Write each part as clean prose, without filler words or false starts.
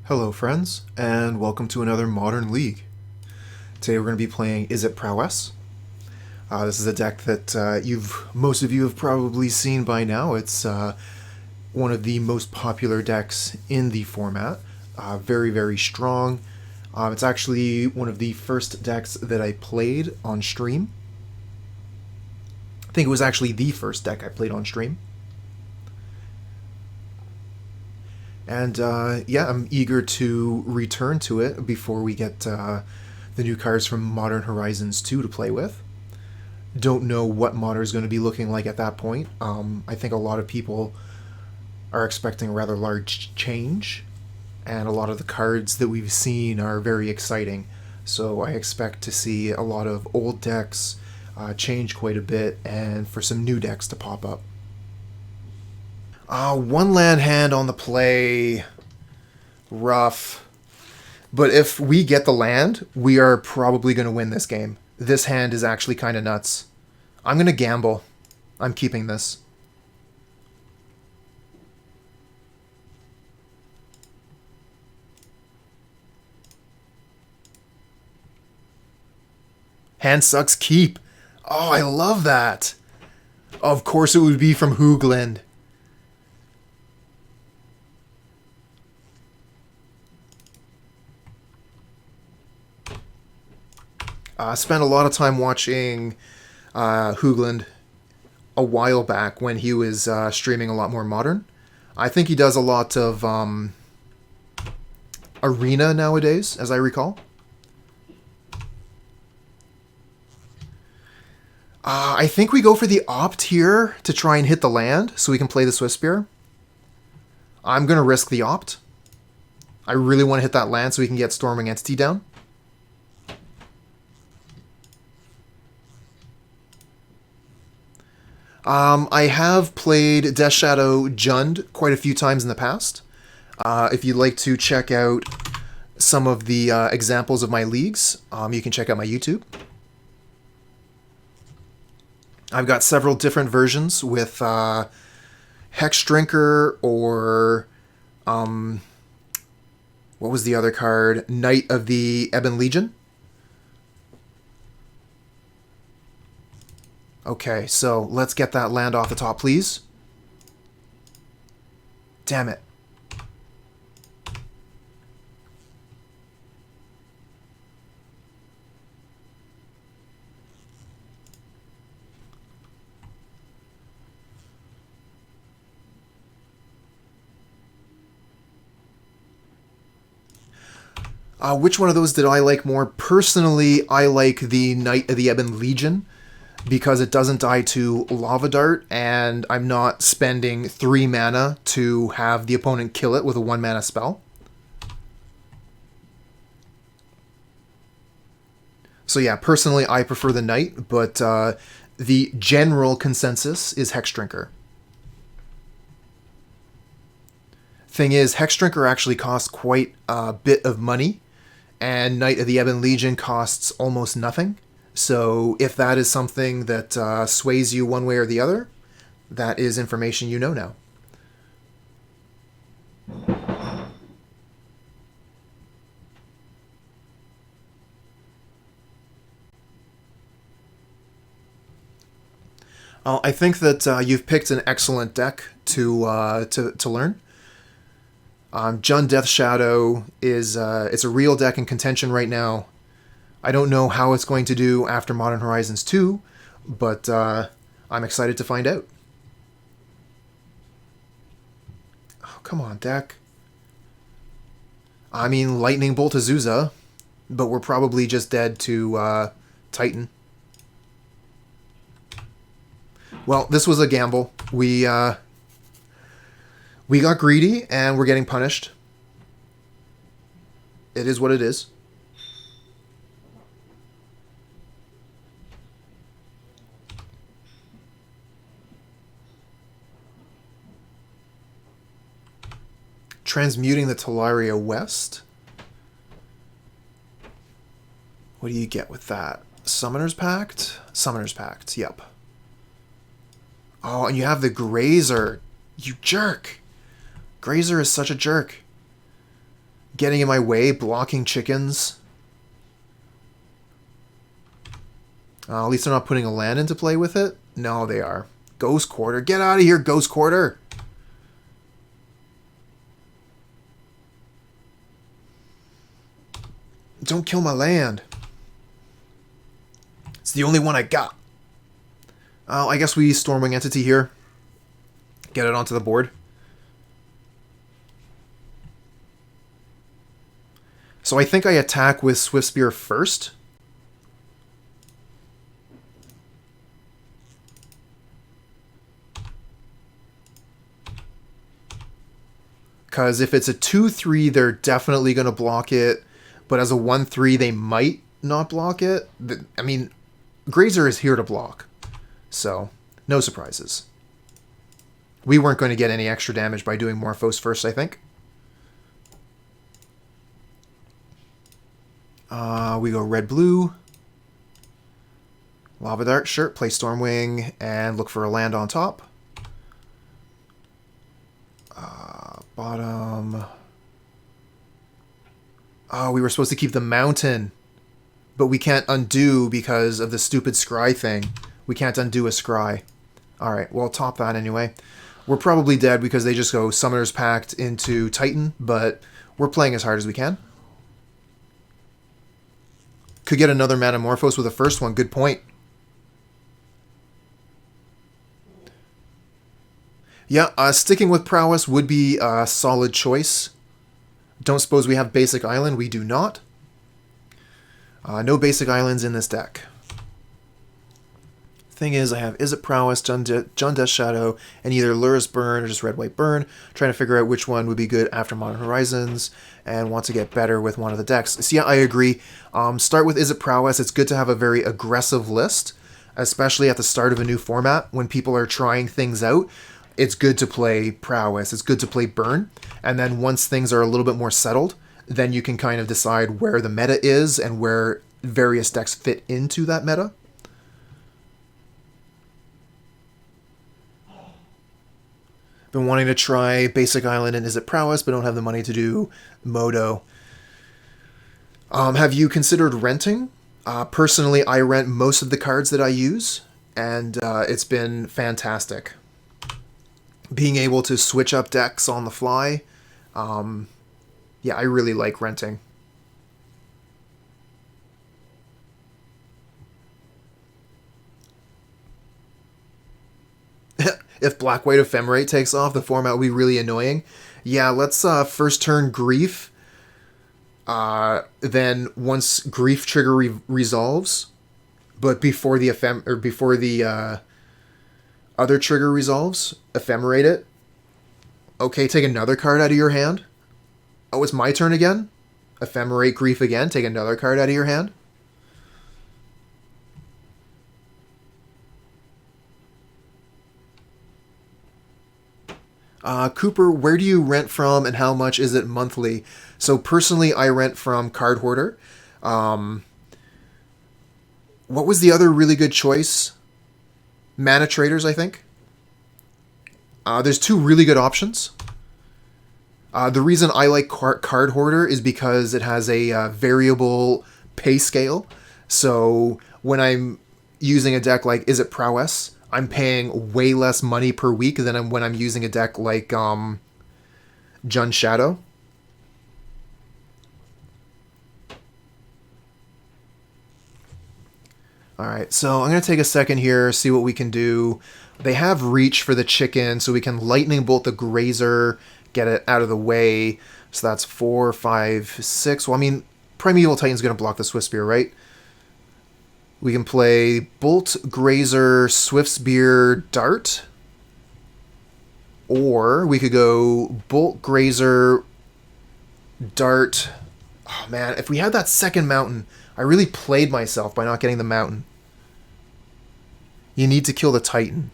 Hello friends, and welcome to another Modern League. Today we're going to be playing Izzet Prowess. This is a deck that most of you have probably seen by now. It's one of the most popular decks in the format. Very, very strong. It's actually one of the first decks that I played on stream. I think it was actually the first deck I played on stream. And yeah, I'm eager to return to it before we get the new cards from Modern Horizons 2 to play with. Don't know what Modern is going to be looking like at that point. I think a lot of people are expecting a rather large change, and a lot of the cards that we've seen are very exciting. So I expect to see a lot of old decks change quite a bit, and for some new decks to pop up. One land hand on the play. Rough. But if we get the land, we are probably going to win this game. This hand is actually kind of nuts. I'm going to gamble. I'm keeping this. Hand sucks, keep. Oh, I love that. Of course it would be from Hoogland. Spent a lot of time watching Hoogland a while back when he was streaming a lot more Modern. I think he does a lot of Arena nowadays, as I recall. I think we go for the opt here to try and hit the land so we can play the Swiftspear. I'm going to risk the opt. I really want to hit that land so we can get Stormwing Entity down. I have played Death Shadow Jund quite a few times in the past. If you'd like to check out some of the examples of my leagues, you can check out my YouTube. I've got several different versions with Hex Drinker or what was the other card? Knight of the Ebon Legion. Okay, so let's get that land off the top, please. Damn it. Which one of those did I like more? Personally, I like the Knight of the Ebon Legion, because it doesn't die to Lava Dart, and I'm not spending 3 mana to have the opponent kill it with a 1 mana spell. So yeah, personally I prefer the Knight, but the general consensus is Hex Drinker. Thing is, Hex Drinker actually costs quite a bit of money, and Knight of the Ebon Legion costs almost nothing. So if that is something that sways you one way or the other, that is information you know now. I think that you've picked an excellent deck to learn. Jund Death Shadow is it's a real deck in contention right now. I don't know how it's going to do after Modern Horizons 2, but I'm excited to find out. Oh, come on, deck. I mean, Lightning Bolt Azusa, but we're probably just dead to Titan. Well, this was a gamble. We got greedy, and we're getting punished. It is what it is. Transmuting the Talaria West. What do you get with that? Summoner's Pact? Summoner's Pact, yep. Oh, and you have the Grazer. You jerk. Grazer is such a jerk. getting in my way, blocking chickens. At least they're not putting a land into play with it. No, they are. Ghost Quarter. Get out of here, Ghost Quarter! Don't kill my land. It's the only one I got. I guess we Stormwing Entity here. Get it onto the board. So I think I attack with Swiftspear first. Because if it's a 2-3, they're definitely going to block it. But as a 1-3, they might not block it. I mean, Grazer is here to block. So, no surprises. We weren't going to get any extra damage by doing Morphose first, I think. We go red-blue. Lava Dart, sure. Play Stormwing and look for a land on top. Bottom... Oh, we were supposed to keep the mountain, but we can't undo because of the stupid scry thing. We can't undo a scry. Alright, well, top that anyway. We're probably dead because they just go Summoner's Pact into Titan, but we're playing as hard as we can. Could get another Manamorphose with the first one. Good point. Yeah, sticking with Prowess would be a solid choice. Don't suppose we have Basic Island? We do not. No Basic Islands in this deck. Thing is, I have Izzet Prowess, Jund Shadow, and either Lurrus Burn or just Red-White Burn. Trying to figure out which one would be good after Modern Horizons, and want to get better with one of the decks. So yeah, I agree. Start with Izzet Prowess. It's good to have a very aggressive list, especially at the start of a new format when people are trying things out. It's good to play Prowess, it's good to play Burn, and then once things are a little bit more settled, then you can kind of decide where the meta is and where various decks fit into that meta. Been wanting to try Basic Island and Izzet Prowess, but don't have the money to do Modo. Have you considered renting? Personally, I rent most of the cards that I use, and it's been fantastic. Being able to switch up decks on the fly, yeah, I really like renting. If Black-White Ephemerate takes off, the format will be really annoying. Yeah, let's first turn Grief. Then once Grief trigger resolves, but before the other trigger resolves, Ephemerate it. Okay, take another card out of your hand. Oh, it's my turn again? Ephemerate Grief again, take another card out of your hand. Cooper, where do you rent from and how much is it monthly? So personally, I rent from Card Hoarder. What was the other really good choice? Mana Traders, I think. There's two really good options. The reason I like Card Hoarder is because it has a variable pay scale. So when I'm using a deck like Izzet Prowess, I'm paying way less money per week than when I'm using a deck like Jund Shadow. Alright, so I'm going to take a second here, see what we can do. They have Reach for the chicken, so we can Lightning Bolt the Grazer, get it out of the way. So that's 4, 5, 6. Well, I mean, Primeval Titan's going to block the Swiftspear, right? We can play Bolt, Grazer, Swiftspear, Dart. Or we could go Bolt, Grazer, Dart. Oh man, if we had that second mountain, I really played myself by not getting the mountain. You need to kill the Titan.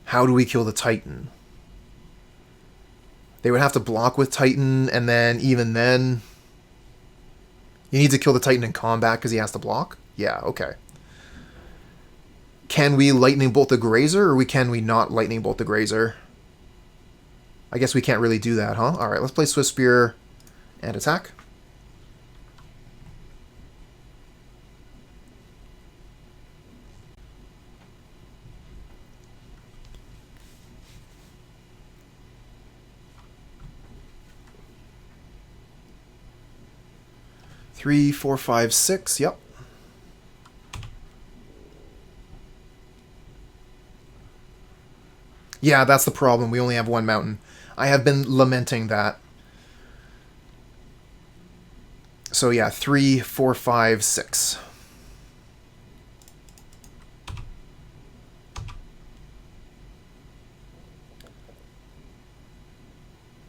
How do we kill the Titan? They would have to block with Titan, and then even then... You need to kill the Titan in combat because he has to block? Yeah, okay. Can we Lightning Bolt the Grazer, or can we not Lightning Bolt the Grazer? I guess we can't really do that, huh? Alright, let's play Swiftspear and attack. Three, four, five, six. Yep. Yeah, that's the problem. We only have one mountain. I have been lamenting that. So yeah, 3, 4, 5, 6.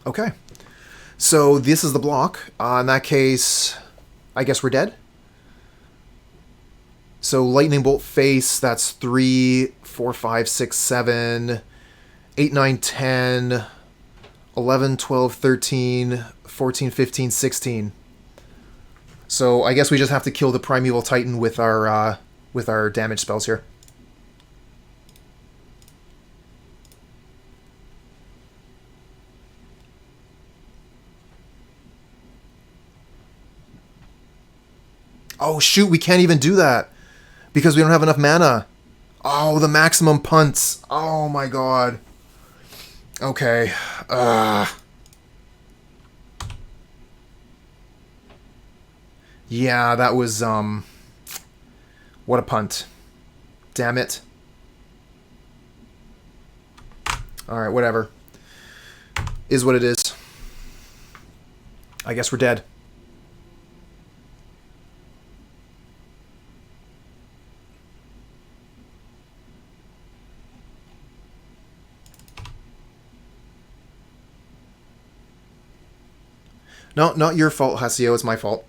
Okay. So this is the block. In that case, I guess we're dead. So Lightning Bolt face, that's 3, 4, 5, 6, 7, 8, 9, 10, 11, 12, 13, 14, 15, 16. So I guess we just have to kill the Primeval Titan with our damage spells here. Oh shoot, we can't even do that because we don't have enough mana. Oh, the maximum punts. Oh my god. Okay. Yeah, that was, what a punt. Damn it. Alright, whatever. Is what it is. I guess we're dead. No, not your fault, Hasio. It's my fault.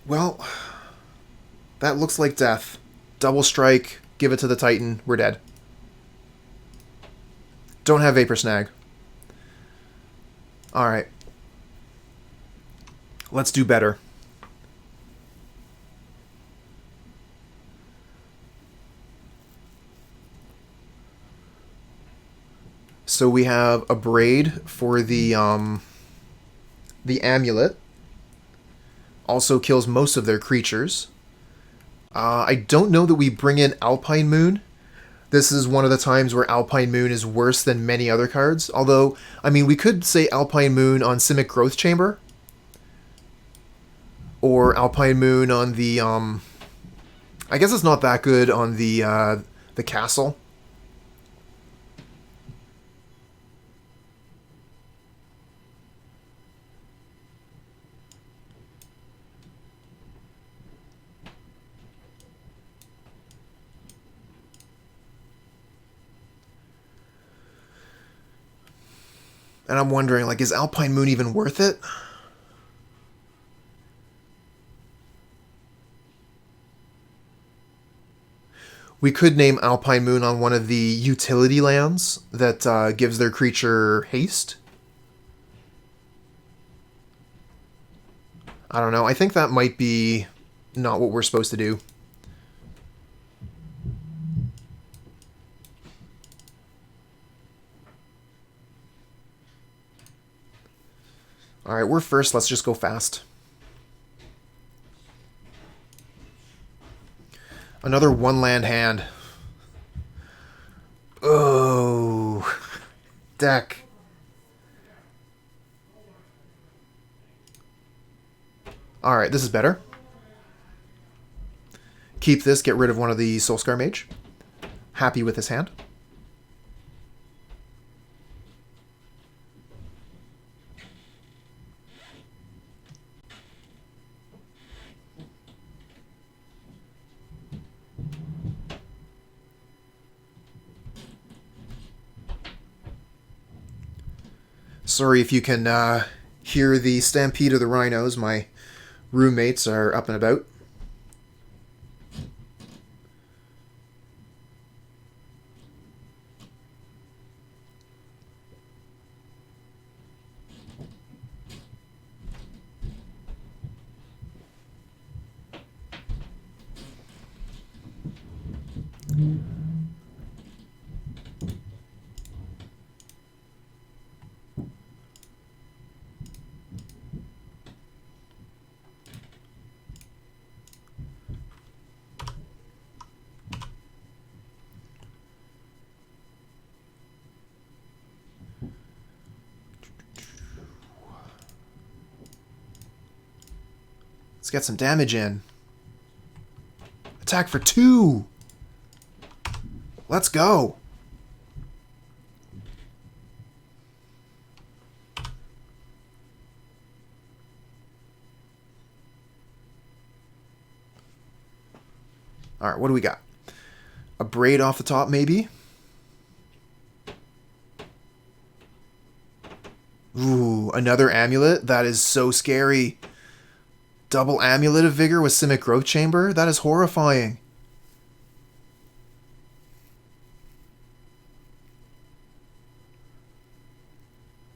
Well, that looks like death. Double strike, give it to the Titan, we're dead. Don't have Vapor Snag. Alright. Let's do better. So we have Abrade for the Amulet. Also kills most of their creatures. I don't know that we bring in Alpine Moon. This is one of the times where Alpine Moon is worse than many other cards. Although, I mean, we could say Alpine Moon on Simic Growth Chamber. Or Alpine Moon on the, I guess it's not that good on the castle. And I'm wondering, like, is Alpine Moon even worth it? We could name Alpine Moon on one of the utility lands that gives their creature haste. I don't know. I think that might be not what we're supposed to do. Alright, we're first. Let's just go fast. Another one-land hand. Oh. Deck. Alright, this is better. Keep this, get rid of one of the Soul-Scar Mage. happy with his hand. Sorry if you can hear the stampede of the rhinos. My roommates are up and about. Let's get some damage in. Attack for 2! Let's go! Alright, what do we got? Abrade off the top, maybe? Ooh, another Amulet? That is so scary. Double Amulet of Vigor with Simic Growth Chamber? That is horrifying.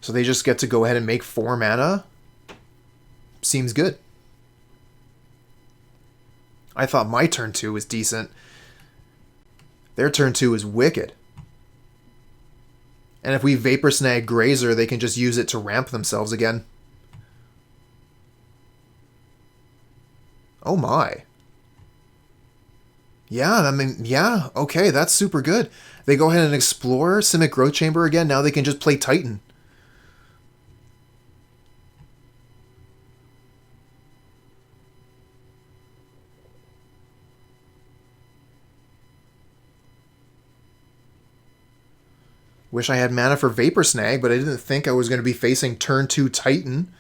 So they just get to go ahead and make 4 mana? Seems good. I thought my turn 2 was decent. Their turn 2 is wicked. And if we Vapor Snag Grazer, they can just use it to ramp themselves again. Oh my. Yeah, I mean, yeah, okay, that's super good. They go ahead and explore Simic Growth Chamber again. Now they can just play Titan. Wish I had mana for Vapor Snag, but I didn't think I was going to be facing turn 2 Titan.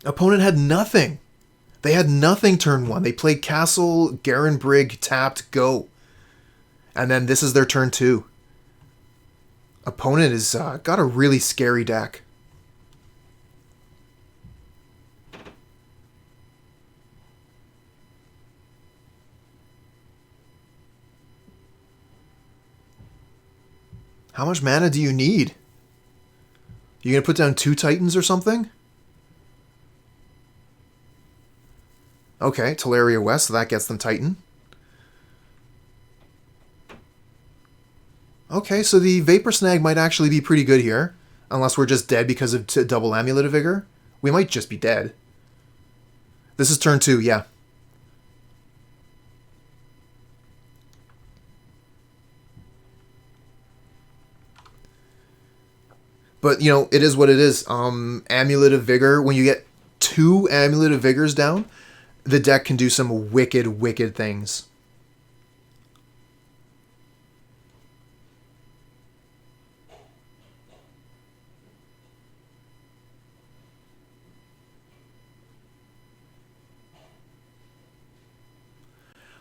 Opponent had nothing. They had nothing turn 1. They played Castle, Garen Brigg, tapped, go. And then this is their turn 2. Opponent has got a really scary deck. How much mana do you need? You gonna put down 2 Titans or something? Okay, Teleria West, so that gets them Titan. Okay, so the Vapor Snag might actually be pretty good here. Unless we're just dead because of double Amulet of Vigor. We might just be dead. This is turn 2, yeah. But, you know, it is what it is. Amulet of Vigor, when you get 2 Amulet of Vigors down, the deck can do some wicked, wicked things.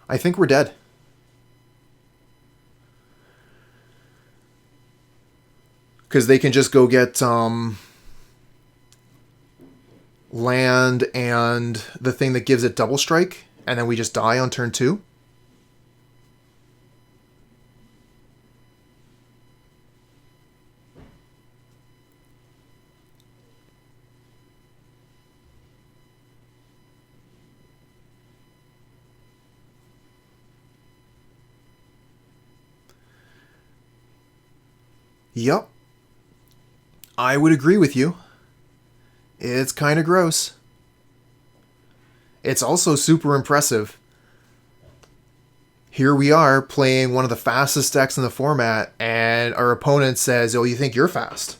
I think we're dead. Because they can just go get land and the thing that gives it double strike, and then we just die on turn 2. Yup. I would agree with you. It's kind of gross. It's also super impressive. Here we are playing one of the fastest decks in the format, and our opponent says, oh, you think you're fast?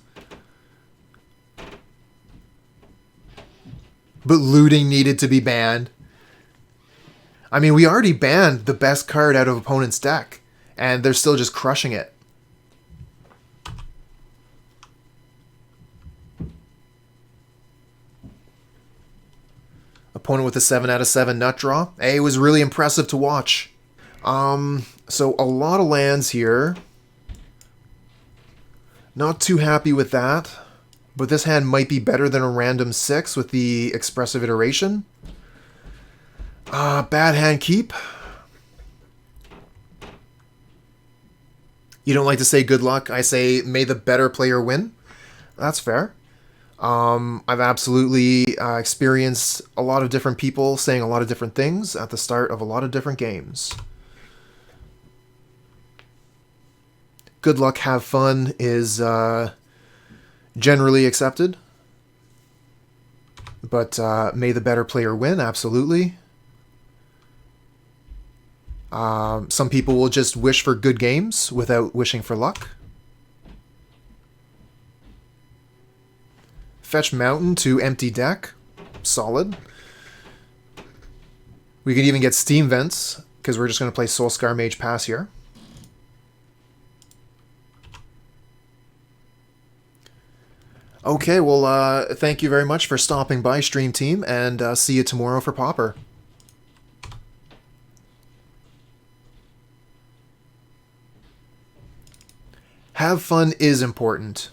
But looting needed to be banned. I mean, we already banned the best card out of opponent's deck, and they're still just crushing it. Opponent with a 7 out of 7 nut draw. Hey, it was really impressive to watch. So a lot of lands here. Not too happy with that. But this hand might be better than a random 6 with the Expressive Iteration. Bad hand keep. You don't like to say good luck. I say may the better player win. That's fair. I've absolutely experienced a lot of different people saying a lot of different things at the start of a lot of different games. Good luck, have fun is generally accepted. But may the better player win, absolutely. Some people will just wish for good games without wishing for luck. Fetch Mountain to empty deck. Solid. We could even get Steam Vents, because we're just going to play Soul-Scar Mage Pass here. Okay, well, thank you very much for stopping by, Stream Team, and see you tomorrow for Pauper. Have fun is important.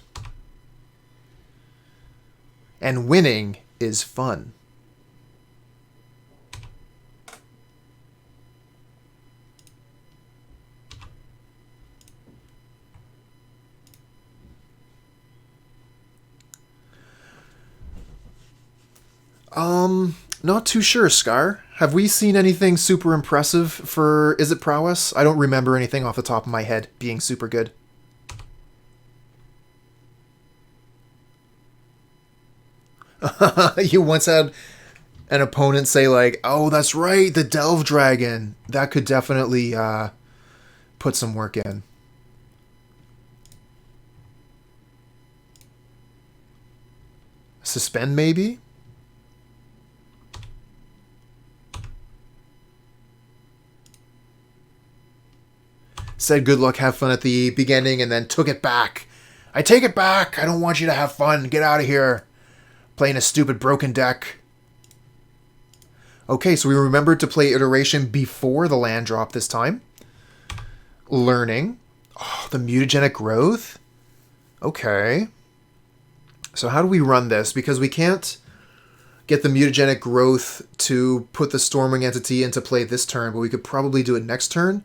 And winning is fun. Not too sure, Scar. Have we seen anything super impressive for Izzet Prowess? I don't remember anything off the top of my head being super good. You once had an opponent say like, oh, that's right, the Delve Dragon. That could definitely put some work in. Suspend, maybe? Said good luck, have fun at the beginning, and then took it back. I take it back. I don't want you to have fun. Get out of here. Playing a stupid broken deck. Okay, so we remembered to play Iteration before the land drop this time. Learning. Oh, the Mutagenic Growth? Okay. So how do we run this? Because we can't get the Mutagenic Growth to put the Stormwing Entity into play this turn, but we could probably do it next turn.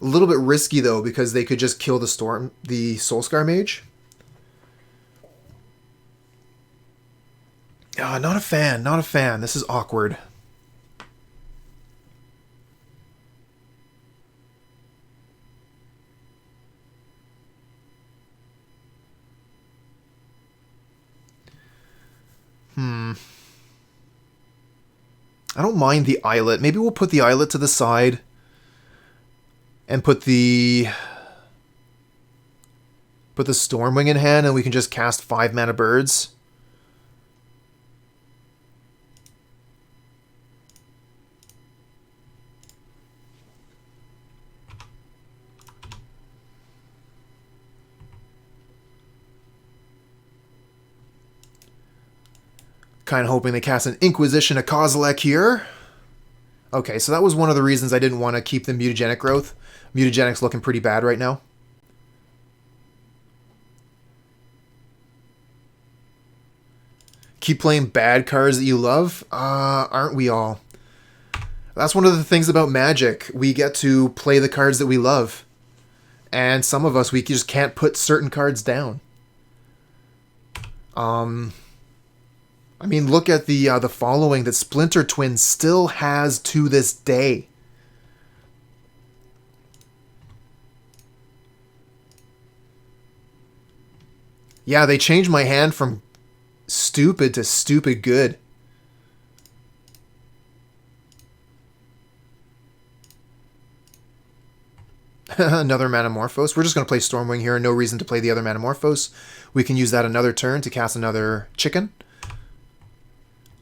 A little bit risky, though, because they could just kill the Soul-Scar Mage. Not a fan, not a fan. This is awkward. I don't mind the Islet. Maybe we'll put the Islet to the side and put the Stormwing in hand, and we can just cast 5 mana birds. Kind of hoping they cast an Inquisition of Kozilek here. Okay, so that was one of the reasons I didn't want to keep the Mutagenic Growth. Mutagenic's looking pretty bad right now. Keep playing bad cards that you love? Aren't we all? That's one of the things about Magic. We get to play the cards that we love. And some of us, we just can't put certain cards down. I mean, look at the following that Splinter Twin still has to this day. Yeah, they changed my hand from stupid to stupid good. Another Manamorphose. We're just going to play Stormwing here. No reason to play the other Manamorphose. We can use that another turn to cast another chicken.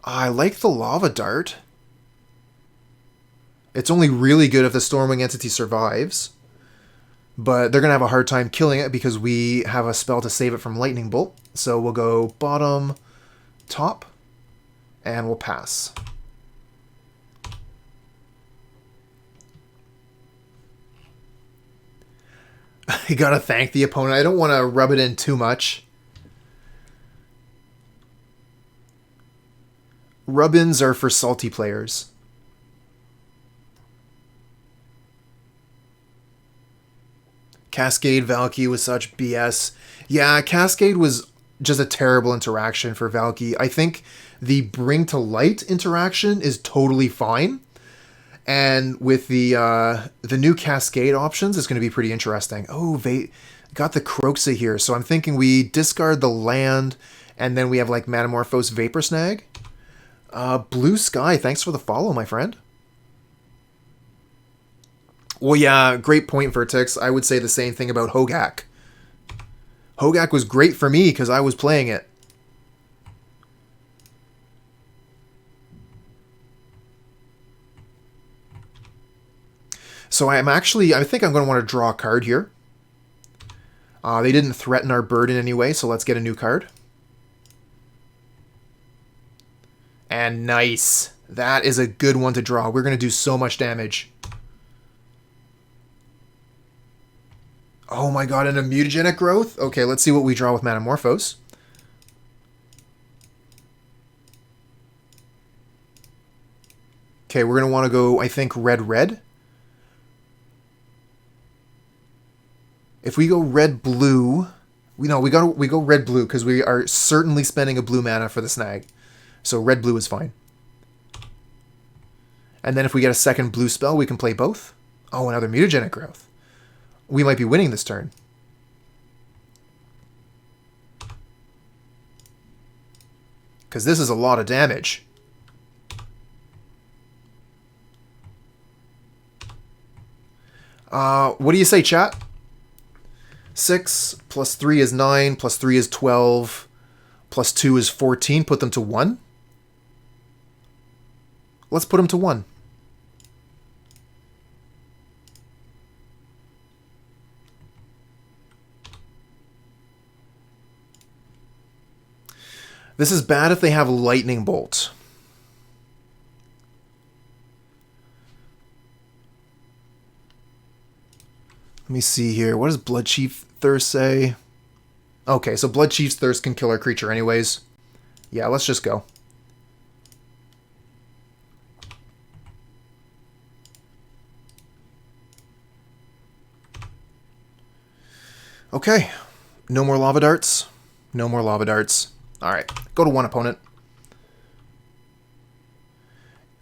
I like the Lava Dart. It's only really good if the Stormwing Entity survives. But they're going to have a hard time killing it because we have a spell to save it from Lightning Bolt. So we'll go bottom, top, and we'll pass. You gotta thank the opponent. I don't want to rub it in too much. Rub-ins are for salty players. Cascade Valky was such BS. Yeah, Cascade was just a terrible interaction for Valky. I think the Bring to Light interaction is totally fine. And with the new Cascade options, it's going to be pretty interesting. Oh, got the Kroxa here. So I'm thinking we discard the land, and then we have like Manamorphose Vapor Snag. Blue Sky, thanks for the follow, my friend. Well, yeah, great point, Vertex. I would say the same thing about Hogak. Hogak was great for me because I was playing it. So I think I'm going to want to draw a card here. They didn't threaten our bird in any way, so let's get a new card. And nice. That is a good one to draw. We're going to do so much damage. Oh my god, and a Mutagenic Growth? Okay, let's see what we draw with Manamorphose. Okay, we're going to want to go, I think, red-red. If we go red-blue... we go red-blue because we are certainly spending a blue mana for the snag. So red-blue is fine. And then if we get a second blue spell, we can play both. Oh, another Mutagenic Growth. We might be winning this turn. Because this is a lot of damage. What do you say, chat? 6 plus 3 is 9, plus 3 is 12, plus 2 is 14. Put them to 1? Let's put them to 1. This is bad if they have Lightning Bolt. Let me see here. What does Bloodchief Thirst say? Okay, so Bloodchief's Thirst can kill our creature anyways. Yeah, let's just go. Okay. No more Lava Darts. No more Lava Darts. Alright, go to one opponent.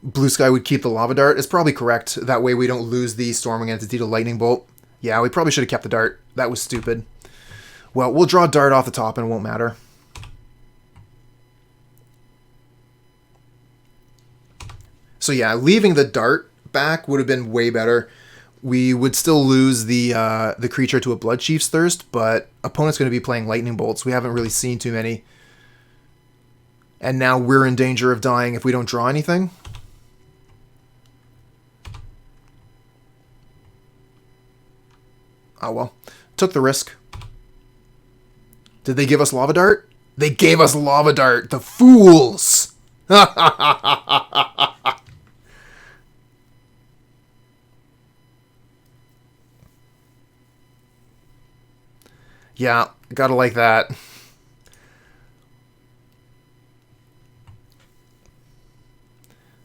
Blue Sky would keep the Lava Dart. It's probably correct. That way we don't lose the Stormwing Entity to Lightning Bolt. Yeah, we probably should have kept the Dart. That was stupid. Well, we'll draw a Dart off the top and it won't matter. So yeah, leaving the Dart back would have been way better. We would still lose the creature to a Bloodchief's Thirst, but opponent's going to be playing Lightning Bolts. We haven't really seen too many. And now we're in danger of dying if we don't draw anything. Oh well. Took the risk. Did they give us Lava Dart? They gave us Lava Dart! The fools! Yeah, gotta like that.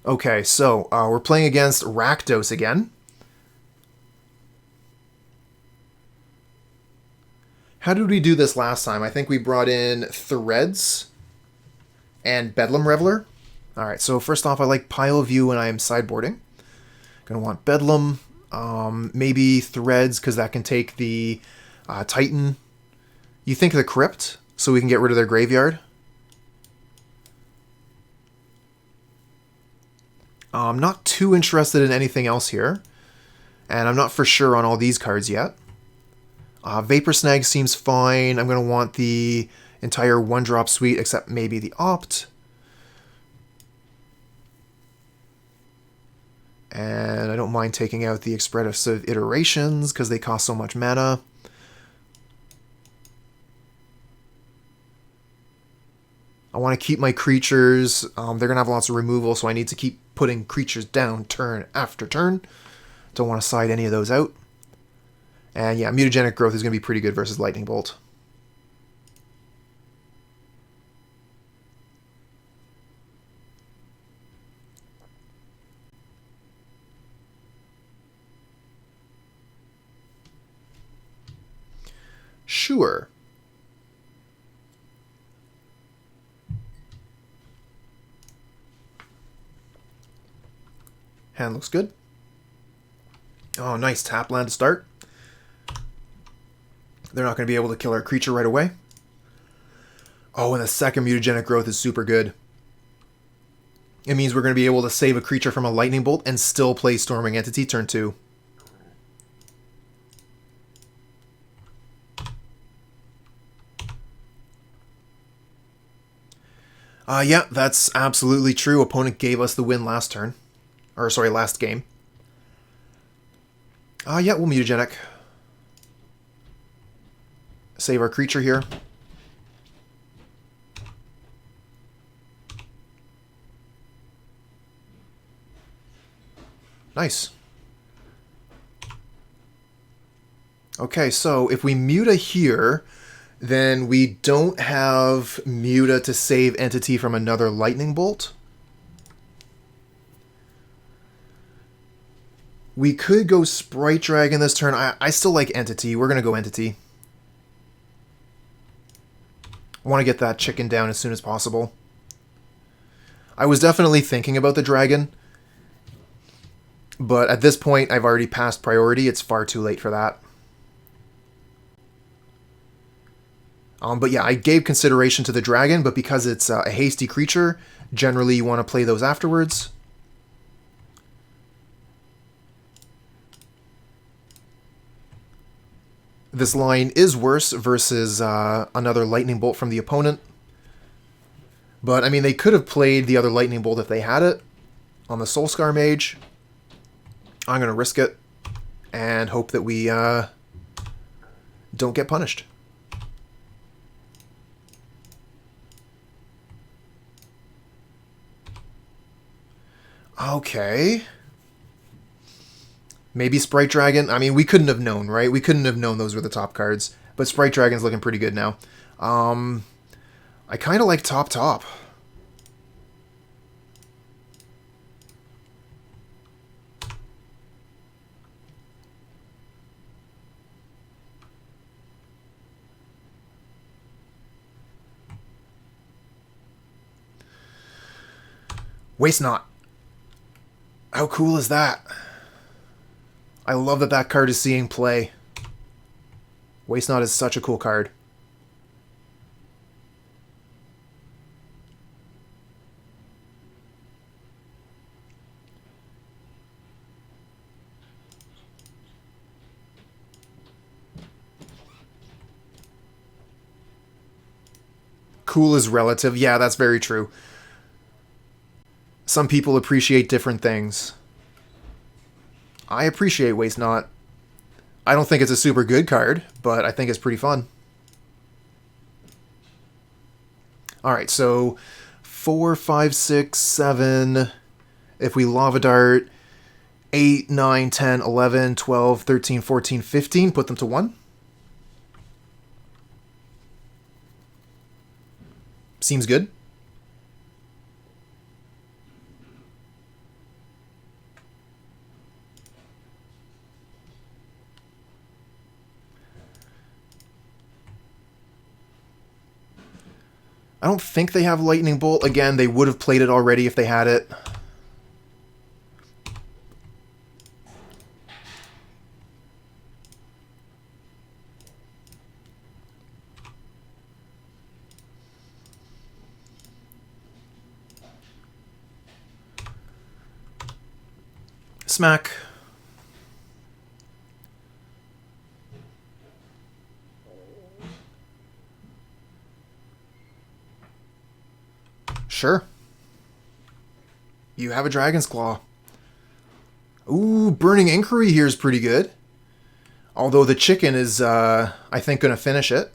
Okay, so we're playing against Rakdos again. How did we do this last time? I think we brought in Threads and Bedlam Reveler. Alright, so first off, I like Pile View when I am sideboarding. Gonna want Bedlam, maybe Threads, because that can take the Titan. You think of the Crypt, so we can get rid of their graveyard. I'm not too interested in anything else here. And I'm not for sure on all these cards yet. Vapor Snag seems fine. I'm going to want the entire one-drop suite, except maybe the Opt. And I don't mind taking out the Expressive Iterations because they cost so much mana. I want to keep my creatures. They're going to have lots of removal, so I need to keep putting creatures down turn after turn. Don't want to side any of those out. And yeah, Mutagenic Growth is going to be pretty good versus Lightning Bolt. Sure. Hand looks good. Oh, nice tap land to start. They're not going to be able to kill our creature right away. Oh, and the second Mutagenic Growth is super good. It means we're going to be able to save a creature from a Lightning Bolt and still play Stormwing Entity turn 2. Yeah, that's absolutely true. Opponent gave us the win last turn. Or, sorry, last game. Yeah, we'll Mutagenic. Save our creature here. Nice. Okay, so if we Muta here, then we don't have Muta to save Entity from another Lightning Bolt. We could go Sprite Dragon this turn. I still like Entity. We're going to go Entity. I want to get that chicken down as soon as possible. I was definitely thinking about the dragon, but at this point, I've already passed priority. It's far too late for that. But yeah, I gave consideration to the dragon, but because it's a hasty creature, generally you want to play those afterwards. This line is worse versus another Lightning Bolt from the opponent. But, I mean, they could have played the other Lightning Bolt if they had it on the Soul-Scar Mage. I'm going to risk it and hope that we don't get punished. Okay. Maybe Sprite Dragon. I mean, we couldn't have known, right? We couldn't have known those were the top cards. But Sprite Dragon's looking pretty good now. I kind of like top. Waste Not. How cool is that? I love that that card is seeing play. Waste Not is such a cool card. Cool is relative. Yeah, that's very true. Some people appreciate different things. I appreciate Waste Not. I don't think it's a super good card, but I think it's pretty fun. Alright, so 4, 5, 6, 7. If we Lava Dart, 8, 9, 10, 11, 12, 13, 14, 15, put them to 1. Seems good. I don't think they have Lightning Bolt. Again, they would have played it already if they had it. Smack. Sure. You have a Dragon's Claw. Ooh, Burning Inquiry here is pretty good. Although the chicken is, I think, going to finish it.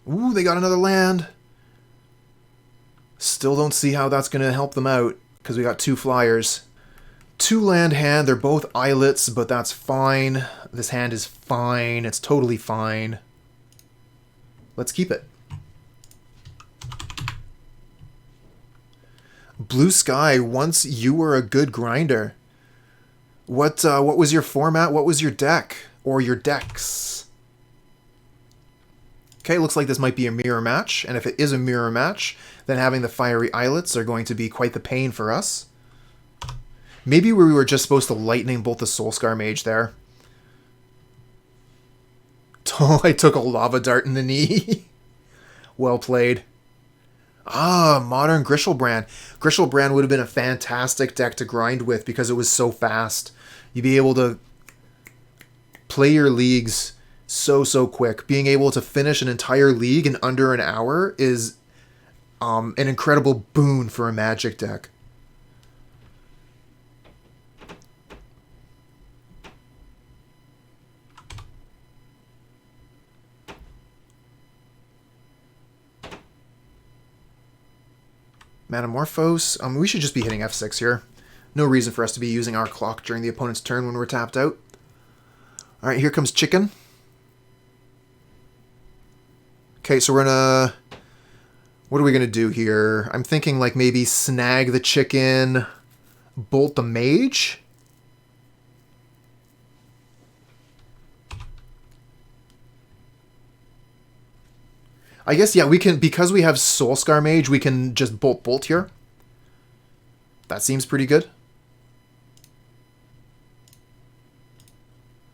Ooh, they got another land. Still don't see how that's going to help them out, because we got 2 flyers. 2 land hand, they're both islets, but that's fine. This hand is fine, it's totally fine. Let's keep it. Blue Sky, once you were a good grinder. What was your format? What was your deck? Or your decks? Okay, looks like this might be a mirror match, and if it is a mirror match, then having the Fiery Islets are going to be quite the pain for us. Maybe we were just supposed to lightning bolt the Soul-Scar Mage there. Oh, I took a lava dart in the knee. Well played. Ah, Modern Griselbrand. Griselbrand would have been a fantastic deck to grind with because it was so fast. You'd be able to play your leagues so quick. Being able to finish an entire league in under an hour is an incredible boon for a Magic deck. Manamorphose. We should just be hitting F6 here. No reason for us to be using our clock during the opponent's turn when we're tapped out. Alright, here comes Chicken. Okay, so we're gonna... What are we gonna do here? I'm thinking like maybe snag the Chicken, bolt the Mage? I guess, yeah, we can, because we have Soul-Scar Mage, we can just bolt here. That seems pretty good.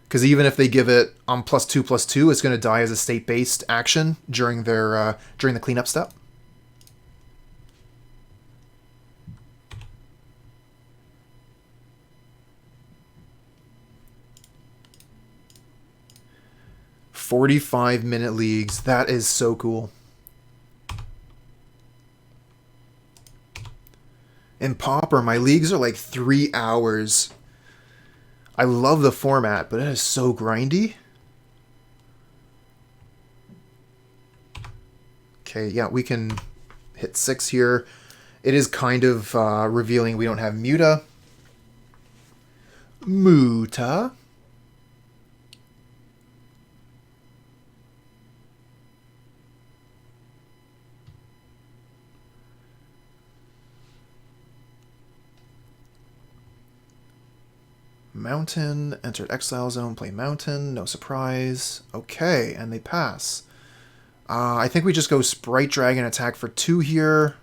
Because even if they give it +2/+2, it's going to die as a state-based action during their during the cleanup step. "45-minute leagues." That is so cool. In Pauper, my leagues are like 3 hours. I love the format, but it is so grindy. Okay, yeah, we can hit 6 here. It is kind of revealing we don't have Muta. Mountain, entered exile zone, play Mountain, no surprise. Okay, and they pass. I think we just go Sprite Dragon, attack for 2 here.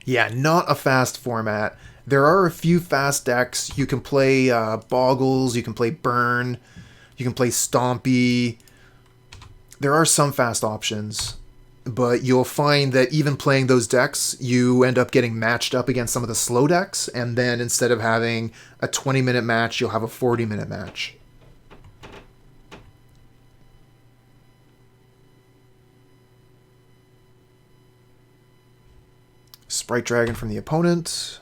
Yeah, not a fast format. There are a few fast decks. You can play Boggles, you can play Burn, you can play Stompy. There are some fast options. But you'll find that even playing those decks, you end up getting matched up against some of the slow decks, and then instead of having a 20-minute match, you'll have a 40-minute match. Sprite Dragon from the opponent.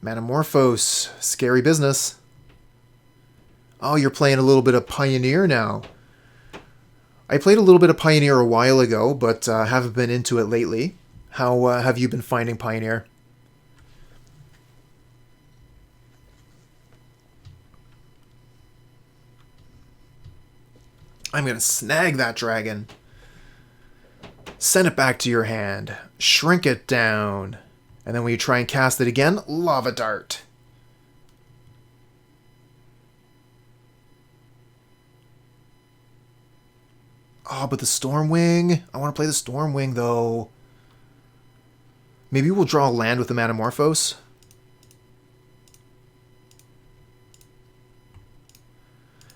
Manamorphose, scary business. Oh, you're playing a little bit of Pioneer now. I played a little bit of Pioneer a while ago, but haven't been into it lately. How have you been finding Pioneer? I'm going to snag that dragon. Send it back to your hand. Shrink it down. And then when you try and cast it again, Lava Dart. Oh, but the Stormwing. I want to play the Stormwing, though. Maybe we'll draw a land with the Manamorphose.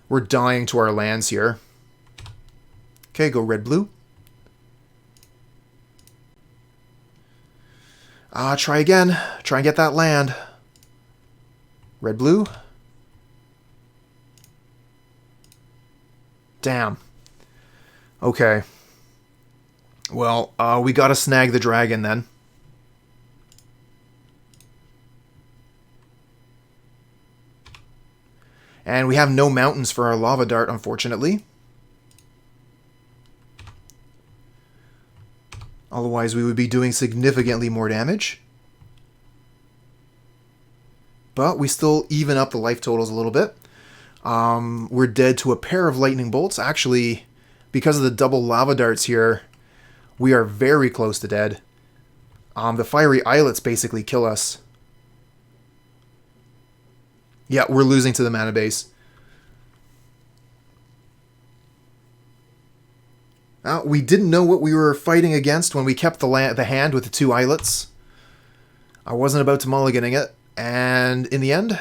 We're dying to our lands here. Okay, go red-blue. Try again. Try and get that land. Red, blue. Damn. Okay. Well, we gotta snag the dragon then. And we have no mountains for our lava dart, unfortunately. Otherwise, we would be doing significantly more damage. But we still even up the life totals a little bit. We're dead to a pair of lightning bolts. Actually, because of the double lava darts here, we are very close to dead. The Fiery Islets basically kill us. Yeah, we're losing to the mana base. We didn't know what we were fighting against when we kept the hand with the 2 islets. I wasn't about to mulliganing it. And in the end,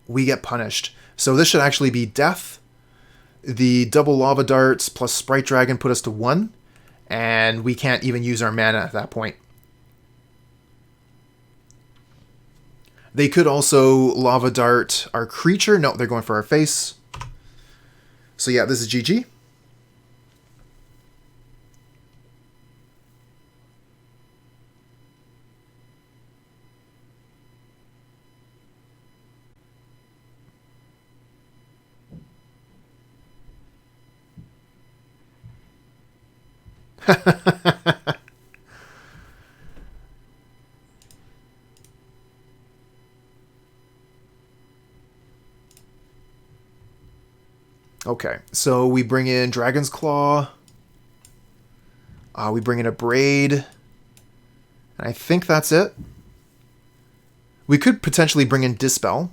we get punished. So this should actually be death. The double lava darts plus Sprite Dragon put us to 1. And we can't even use our mana at that point. They could also lava dart our creature. No, they're going for our face. So yeah, this is GG. Okay, so we bring in Dragon's Claw. We bring in Abrade. And I think that's it. We could potentially bring in Dispel.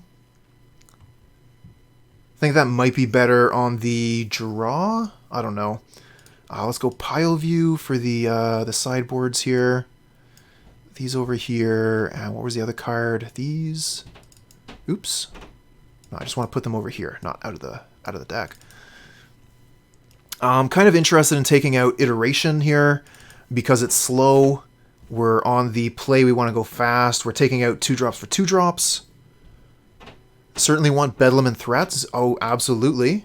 I think that might be better on the draw. I don't know. Let's go Pile View for the sideboards here. These over here. And what was the other card? These. Oops. No, I just want to put them over here, not out of the deck. I'm kind of interested in taking out Iteration here because it's slow. We're on the play. We want to go fast. We're taking out 2-drops for 2-drops. Certainly want Bedlam and Threats. Oh, absolutely.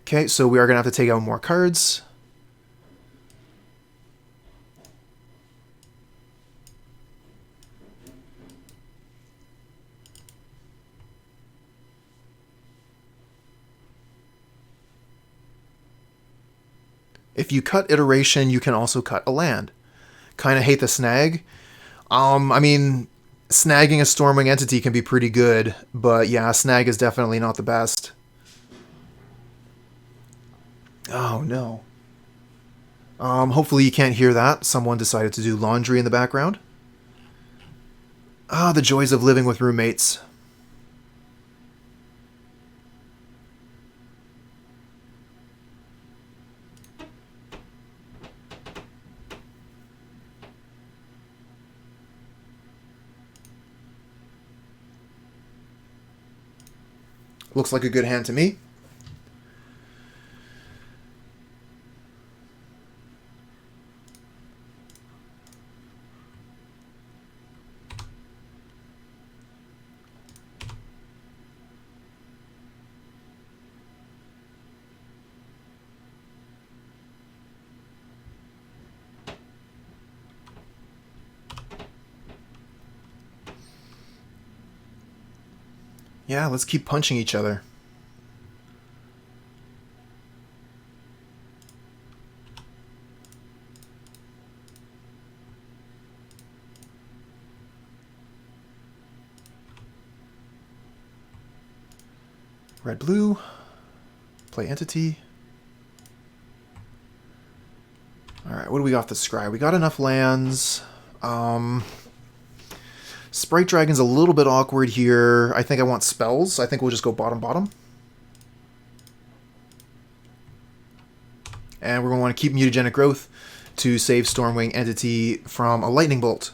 Okay, so we are going to have to take out more cards. If you cut Iteration, you can also cut a land. Kind of hate the snag. I mean, snagging a Stormwing Entity can be pretty good, but yeah, snag is definitely not the best. Oh, no. Hopefully you can't hear that. Someone decided to do laundry in the background. The joys of living with roommates. Looks like a good hand to me. Yeah, let's keep punching each other. Red, blue. Play entity. Alright, what do we got to scry? We got enough lands. Sprite Dragon's a little bit awkward here. I think I want spells. I think we'll just go bottom. And we're going to want to keep Mutagenic Growth to save Stormwing Entity from a lightning bolt.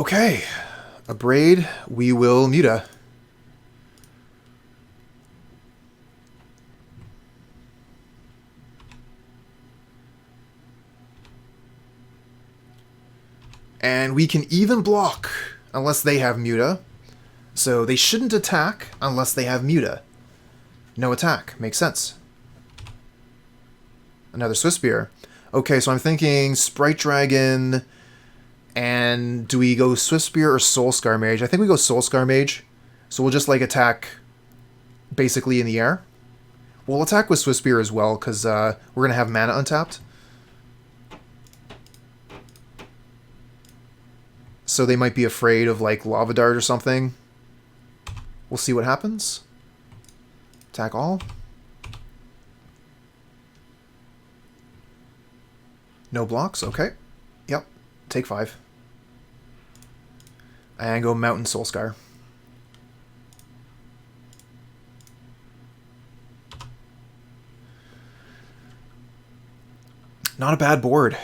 Okay, Abrade, we will Muta. And we can even block unless they have Muta. So they shouldn't attack unless they have Muta. No attack. Makes sense. Another Swiftspear. Okay, so I'm thinking Sprite Dragon, and do we go Swiftspear or Soul-Scar Mage? I think we go Soul-Scar Mage. So we'll just like attack basically in the air. We'll attack with Swiftspear as well because we're going to have mana untapped. So they might be afraid of like Lava Dart or something. We'll see what happens. Attack all. No blocks, okay. Yep, take 5. And go Mountain Soul-Scar. Not a bad board.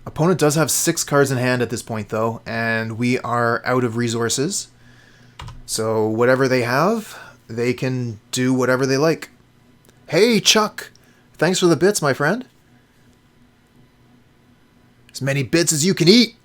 Opponent does have 6 cards in hand at this point, though, and we are out of resources. So whatever they have, they can do whatever they like. Hey, Chuck! Thanks for the bits, my friend. As many bits as you can eat!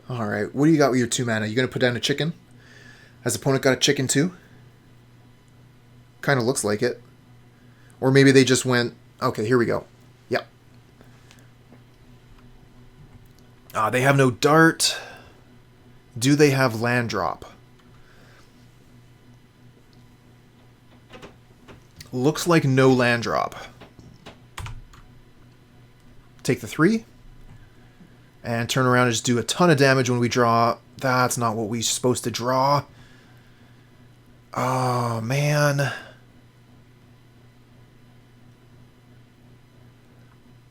Alright, what do you got with your 2 mana? You gonna put down a chicken? Has opponent got a chicken too? Kind of looks like it. Or maybe they just went... Okay, here we go. Yep. They have no dart. Do they have land drop? Looks like no land drop. Take the 3. And turn around and just do a ton of damage when we draw. That's not what we're supposed to draw. Oh, man.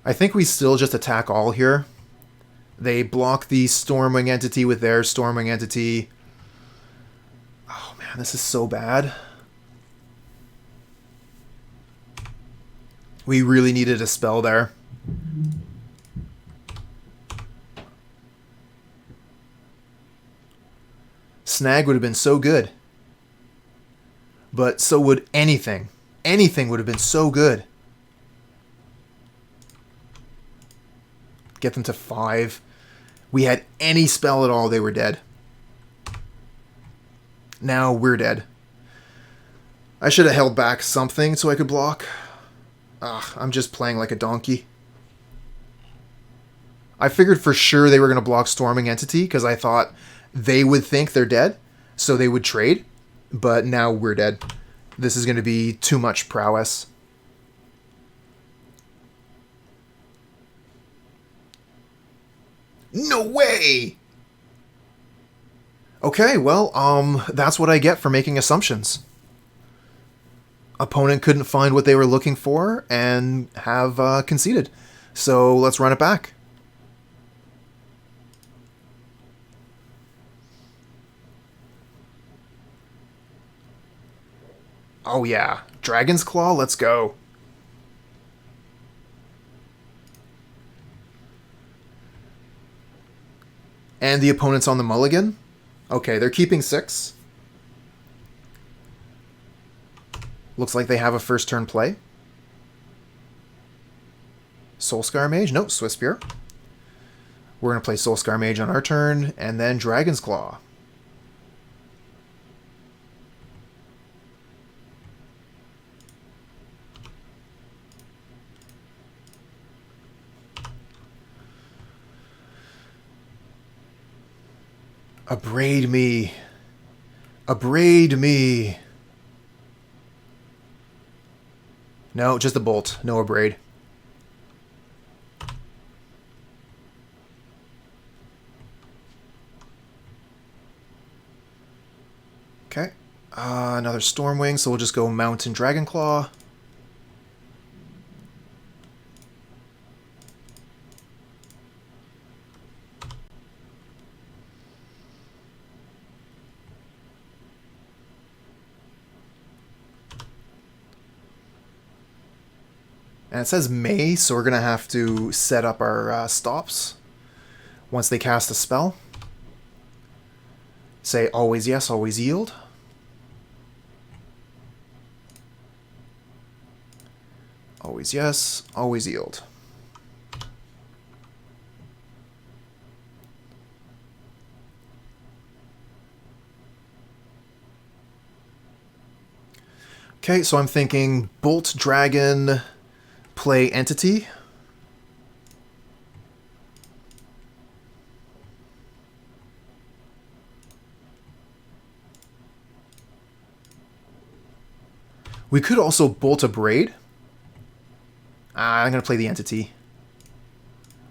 I think we still just attack all here. They block the Stormwing Entity with their Stormwing Entity. Oh, man, this is so bad. We really needed a spell there. Snag would have been so good. But so would anything. Anything would have been so good. Get them to 5. We had any spell at all, they were dead. Now we're dead. I should have held back something so I could block. I'm just playing like a donkey. I figured for sure they were going to block Storming Entity because I thought they would think they're dead, so they would trade. But now we're dead. This is going to be too much prowess. No way! Okay, well, that's what I get for making assumptions. Opponent couldn't find what they were looking for and have conceded. So let's run it back. Oh yeah, Dragon's Claw, let's go. And the opponent's on the mulligan? Okay, they're keeping 6. Looks like they have a first turn play. Soul-Scar Mage? Nope, Swiftspear. We're going to play Soul-Scar Mage on our turn, and then Dragon's Claw. Abrade me. Abrade me. No, just a bolt. No Abrade. Okay. Another Stormwing, so we'll just go Mountain Dragon Claw. And it says May, so we're going to have to set up our stops once they cast a spell. Say always yes, always yield. Always yes, always yield. Okay, so I'm thinking Bolt Dragon, play Entity. We could also Bolt Abrade. I'm going to play the Entity.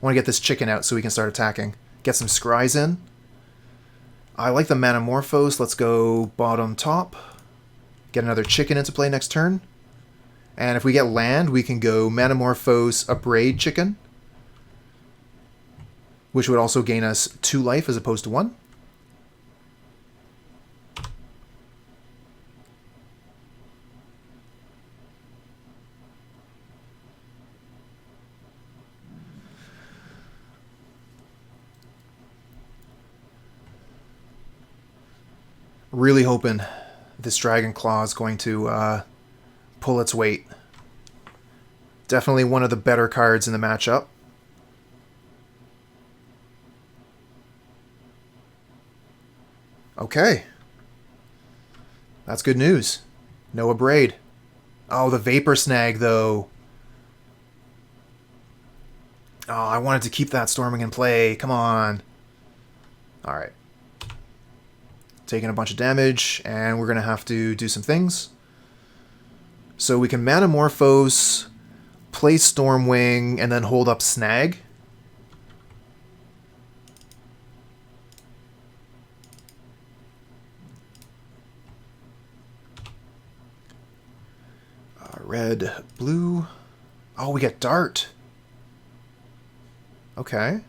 I want to get this chicken out so we can start attacking. Get some Scries in. I like the Manamorphose. Let's go bottom top. Get another chicken into play next turn. And if we get land, we can go Manamorphose, Abrade chicken. Which would also gain us 2 life as opposed to 1. Really hoping this Dragon Claw is going to pull its weight. Definitely one of the better cards in the matchup. Okay. That's good news. No Abrade. Oh, the Vapor Snag, though. Oh, I wanted to keep that Storming in play. Come on. Alright. Taking a bunch of damage, and we're going to have to do some things. So we can Manamorphose, play Stormwing, and then hold up Snag. Red, blue. Oh, we get Dart. Okay.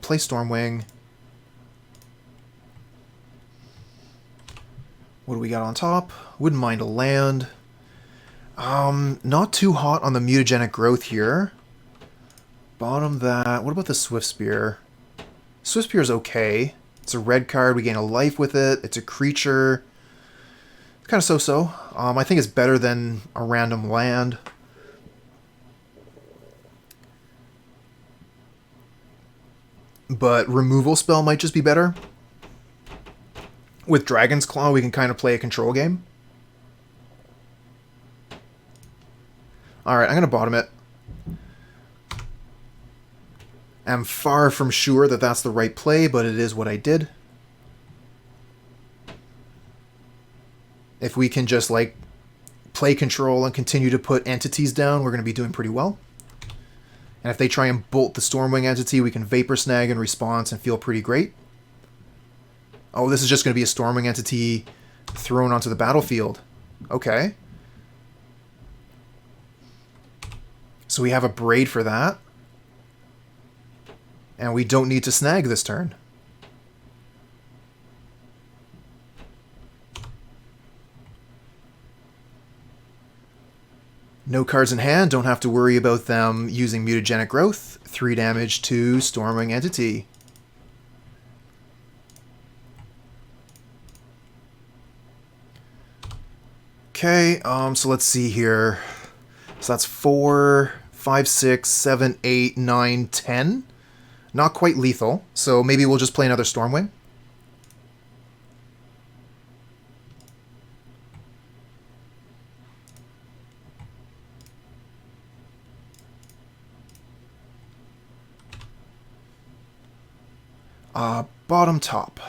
Play Stormwing. What do we got on top? Wouldn't mind a land. Not too hot on the Mutagenic Growth here. Bottom that. What about the Swiftspear? Swiftspear's okay. It's a red card. We gain a life with it. It's a creature. It's kind of so-so. I think it's better than a random land. But removal spell might just be better. With Dragon's Claw, we can kind of play a control game. Alright, I'm going to bottom it. I'm far from sure that that's the right play, but it is what I did. If we can just, like, play control and continue to put entities down, we're going to be doing pretty well. And if they try and bolt the Stormwing Entity, we can Vapor Snag in response and feel pretty great. Oh, this is just going to be a Stormwing Entity thrown onto the battlefield. Okay. So we have a Abrade for that. And we don't need to snag this turn. No cards in hand, don't have to worry about them using Mutagenic Growth. 3 damage to Stormwing Entity. Okay, so let's see here. So that's 4, 5, 6, 7, 8, 9, 10. Not quite lethal, so maybe we'll just play another Stormwing. Bottom top.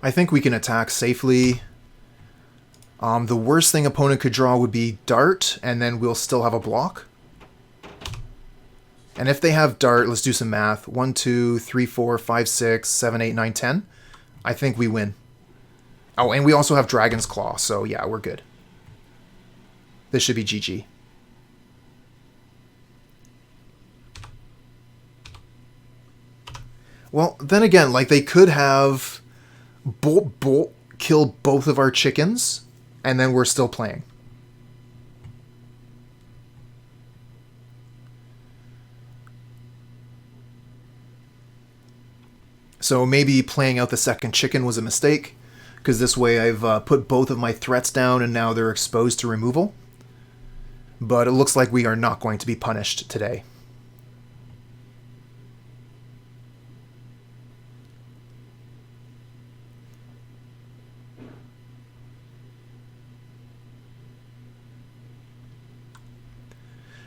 I think we can attack safely. The worst thing opponent could draw would be Dart, and then we'll still have a block. And if they have Dart, let's do some math. 1, 2, 3, 4, 5, 6, 7, 8, 9, 10. I think we win. Oh, and we also have Dragon's Claw, so yeah, we're good. This should be GG. Well, then again, like, they could have bolt, kill both of our chickens, and then we're still playing. So maybe playing out the second chicken was a mistake, because this way I've put both of my threats down and now they're exposed to removal. But it looks like we are not going to be punished today.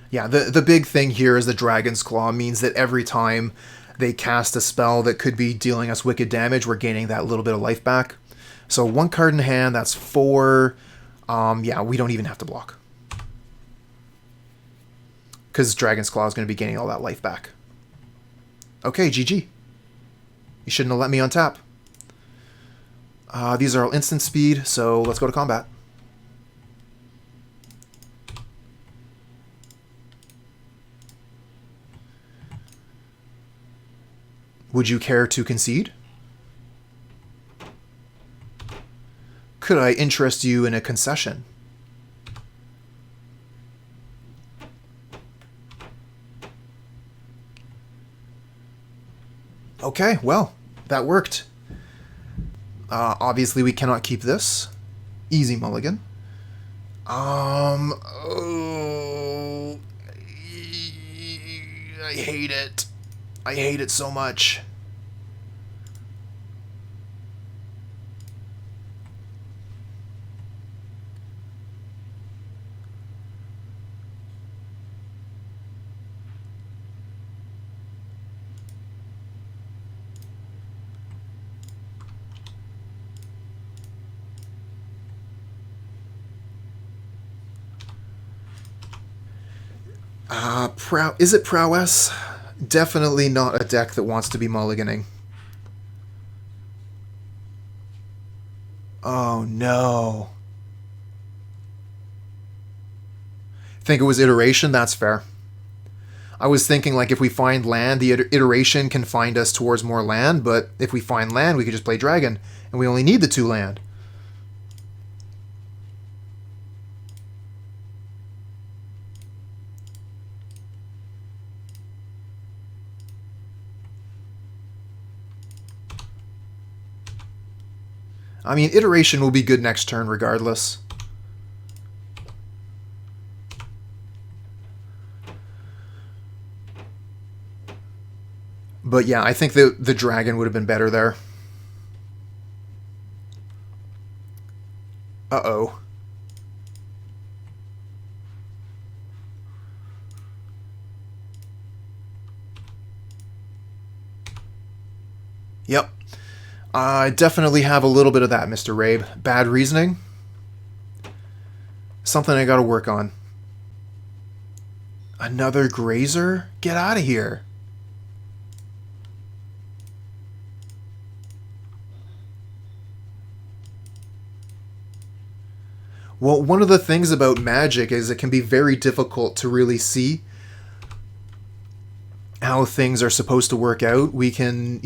Yeah, the big thing here is the Dragon's Claw means that every time they cast a spell that could be dealing us wicked damage, we're gaining that little bit of life back. So 1 card in hand, that's 4. Yeah, we don't even have to block. Because Dragon's Claw is going to be gaining all that life back. Okay, GG. You shouldn't have let me untap. These are all instant speed, so let's go to combat. Would you care to concede? Could I interest you in a concession? Okay, well, that worked. Obviously, we cannot keep this. Easy mulligan. Oh, I hate it. I hate it so much. Izzet Prowess? Definitely not a deck that wants to be mulliganing. Oh no. Think it was Iteration? That's fair. I was thinking, like, if we find land, the Iteration can find us towards more land, but if we find land, we could just play Dragon, and we only need the 2 land. I mean, Iteration will be good next turn regardless. But yeah, I think the Dragon would have been better there. Uh-oh. Yep. I definitely have a little bit of that, Mr. Rabe. Bad reasoning. Something I gotta work on. Another Grazer? Get out of here. Well, one of the things about Magic is it can be very difficult to really see how things are supposed to work out. We can,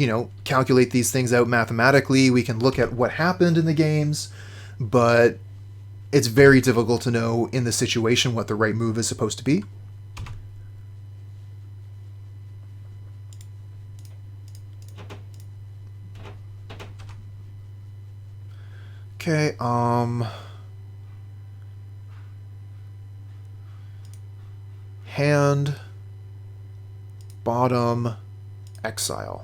calculate these things out mathematically. We can look at what happened in the games, but it's very difficult to know in the situation what the right move is supposed to be. Okay, hand, bottom, exile.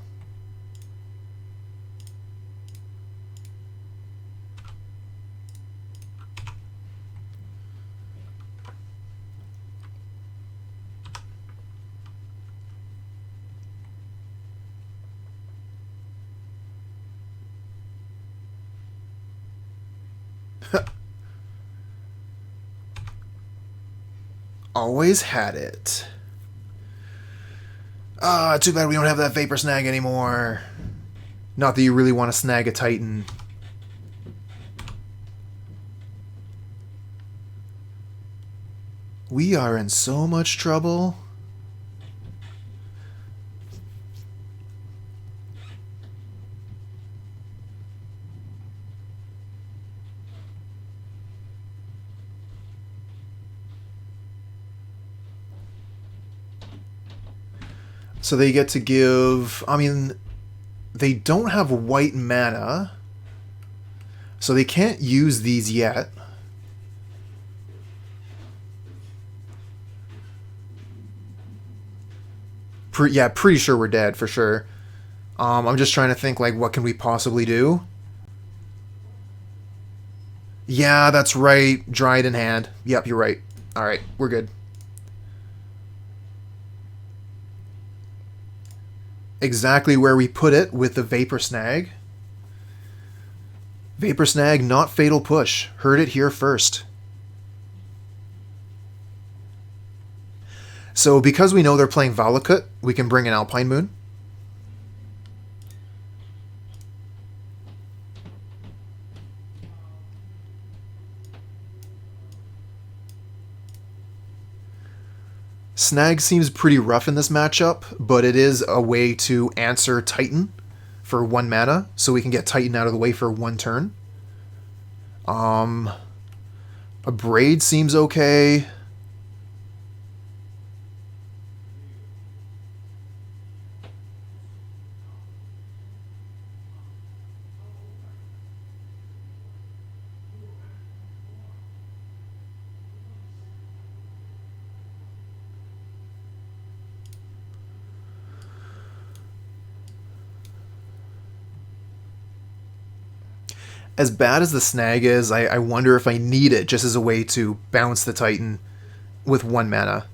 Always had it. Ah, too bad we don't have that Vapor Snag anymore. Not that you really want to snag a Titan. We are in so much trouble. So they get to give... I mean, they don't have white mana, so they can't use these yet. Yeah, pretty sure we're dead, for sure. I'm just trying to think, like, what can we possibly do? Yeah, that's right. Dried in hand. Yep, you're right. Alright, we're good. Exactly where we put it with the Vapor Snag. Vapor Snag, not Fatal Push. Heard it here first. So because we know they're playing Valakut, we can bring an Alpine Moon. Snag seems pretty rough in this matchup, but it is a way to answer Titan for 1 mana, so we can get Titan out of the way for 1 turn. Abrade seems okay. As bad as the Snag is, I wonder if I need it just as a way to bounce the Titan with 1 mana.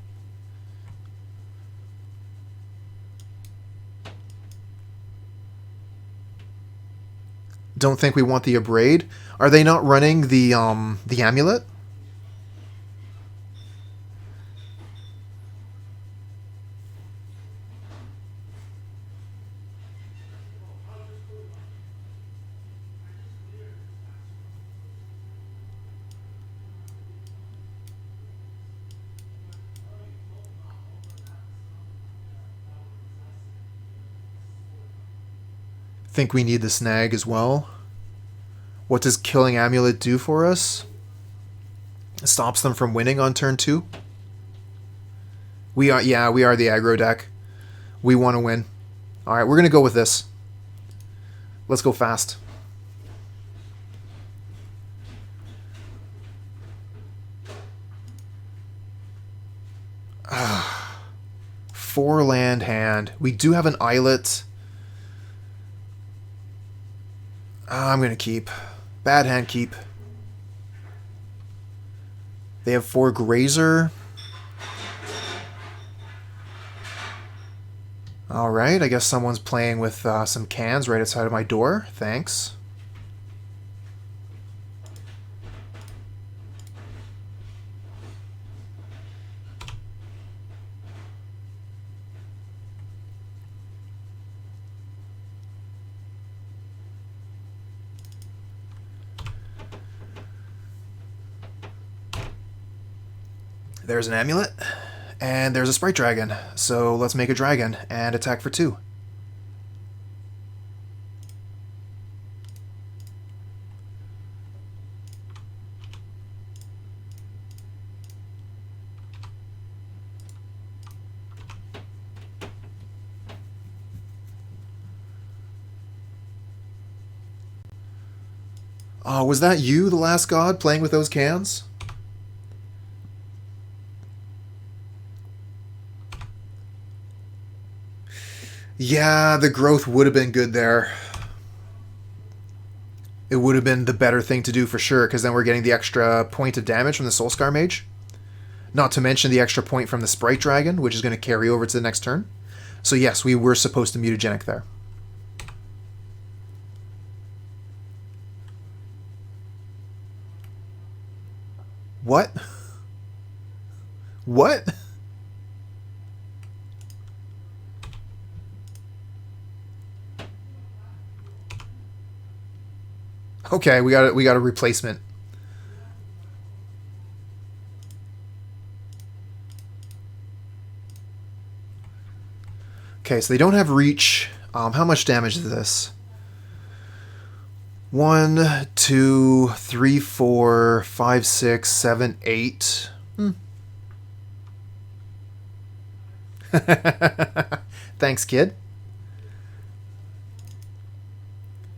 Don't think we want the Abrade. Are they not running the Amulet? Think we need the Snag as well. What does killing Amulet do for us? It stops them from winning on turn 2. We are the aggro deck. We want to win. Alright, we're gonna go with this. Let's go fast. Four land hand. We do have an Islet. I'm going to keep. Bad hand, keep. They have 4 Grazer. Alright, I guess someone's playing with some cans right outside of my door. Thanks. There's an Amulet, and there's a Sprite Dragon, so let's make a dragon and attack for 2. Oh, was that you, the last god, playing with those cans? Yeah, the growth would have been good there. It would have been the better thing to do for sure, because then we're getting the extra point of damage from the Soul-Scar Mage. Not to mention the extra point from the Sprite Dragon, which is going to carry over to the next turn. So yes, we were supposed to Mutagenic there. What? What? Okay, we got a replacement. Okay, so they don't have reach. How much damage is this? 1, 2, 3, 4, 5, 6, 7, 8. Thanks, kid.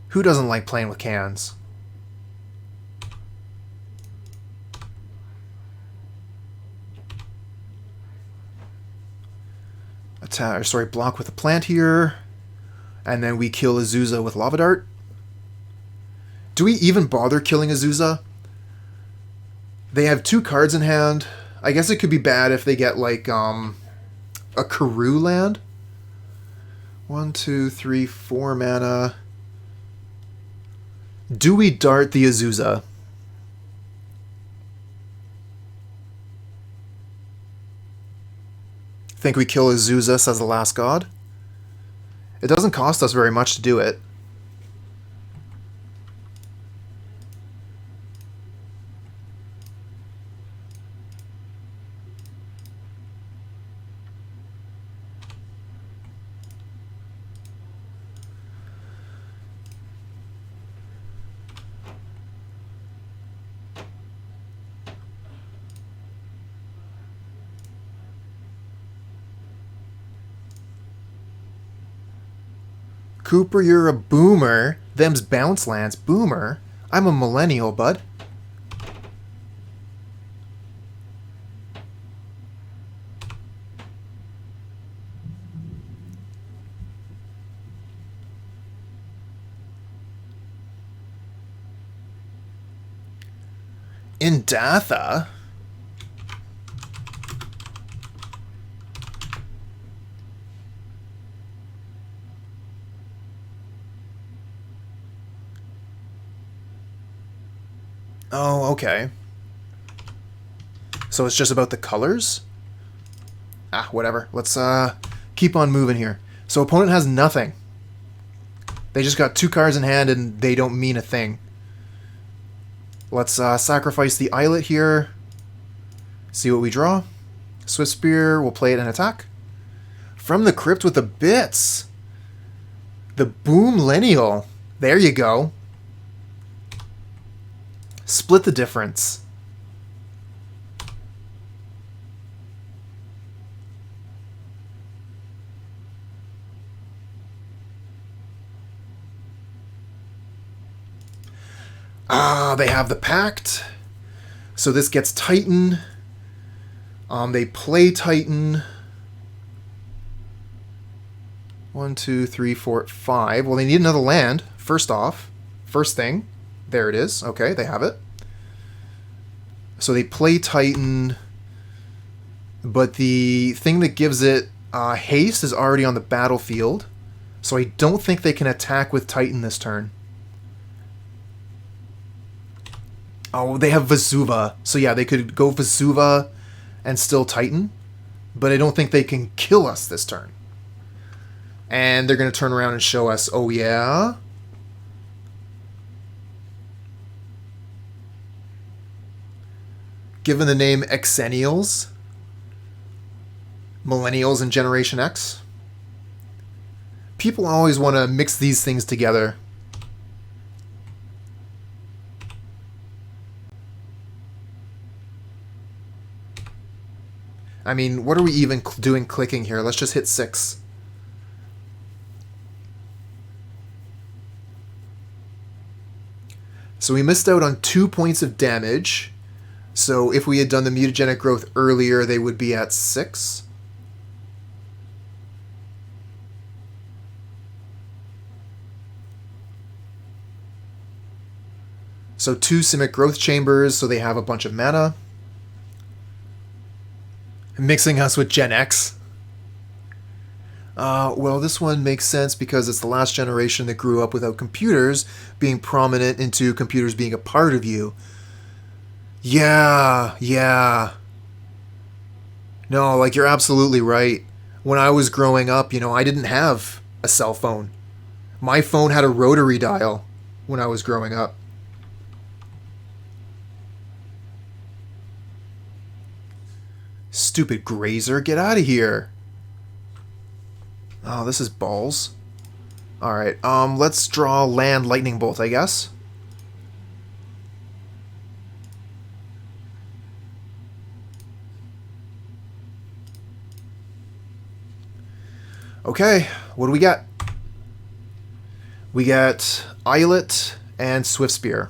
Who doesn't like playing with cans? Attack, sorry, block with a plant here. And then we kill Azusa with Lava Dart. Do we even bother killing Azusa? They have 2 cards in hand. I guess it could be bad if they get, like, a Karoo land. 1, 2, 3, 4 mana. Do we dart the Azusa? Think we kill Azusa, says the last god. It doesn't cost us very much to do it. Cooper, you're a boomer. Them's bounce lands. Boomer? I'm a millennial, bud. Indatha? Oh, okay. So it's just about the colors? Ah, whatever. Let's keep on moving here. So opponent has nothing. They just got 2 cards in hand and they don't mean a thing. Let's sacrifice the Islet here. See what we draw. Swiftspear, we'll play it in attack. From the Crypt with the bits. The Boomlennial. There you go. Split the difference. Ah, they have the Pact. So this gets Titan. They play Titan. 1, 2, 3, 4, 5. Well, they need another land, first off. First thing. There it is. Okay, they have it. So they play Titan, but the thing that gives it haste is already on the battlefield. So I don't think they can attack with Titan this turn. Oh, they have Vesuva. So yeah, they could go Vesuva and still Titan, but I don't think they can kill us this turn. And they're going to turn around and show us, oh yeah? Given the name Exennials, Millennials and Generation X, people always want to mix these things together. I mean, what are we even doing clicking here? Let's just hit 6. So we missed out on 2 points of damage. So if we had done the Mutagenic Growth earlier, they would be at 6. So 2 Simic Growth Chambers, so they have a bunch of mana. Mixing us with Gen X. Well, this one makes sense because it's the last generation that grew up without computers being prominent into computers being a part of you. Yeah. No, like, you're absolutely right. When I was growing up, I didn't have a cell phone. My phone had a rotary dial when I was growing up. Stupid grazer, get out of here. Oh, this is balls. Alright, let's draw land Lightning Bolt, I guess. Okay, what do we got? We got Islet and Swiftspear.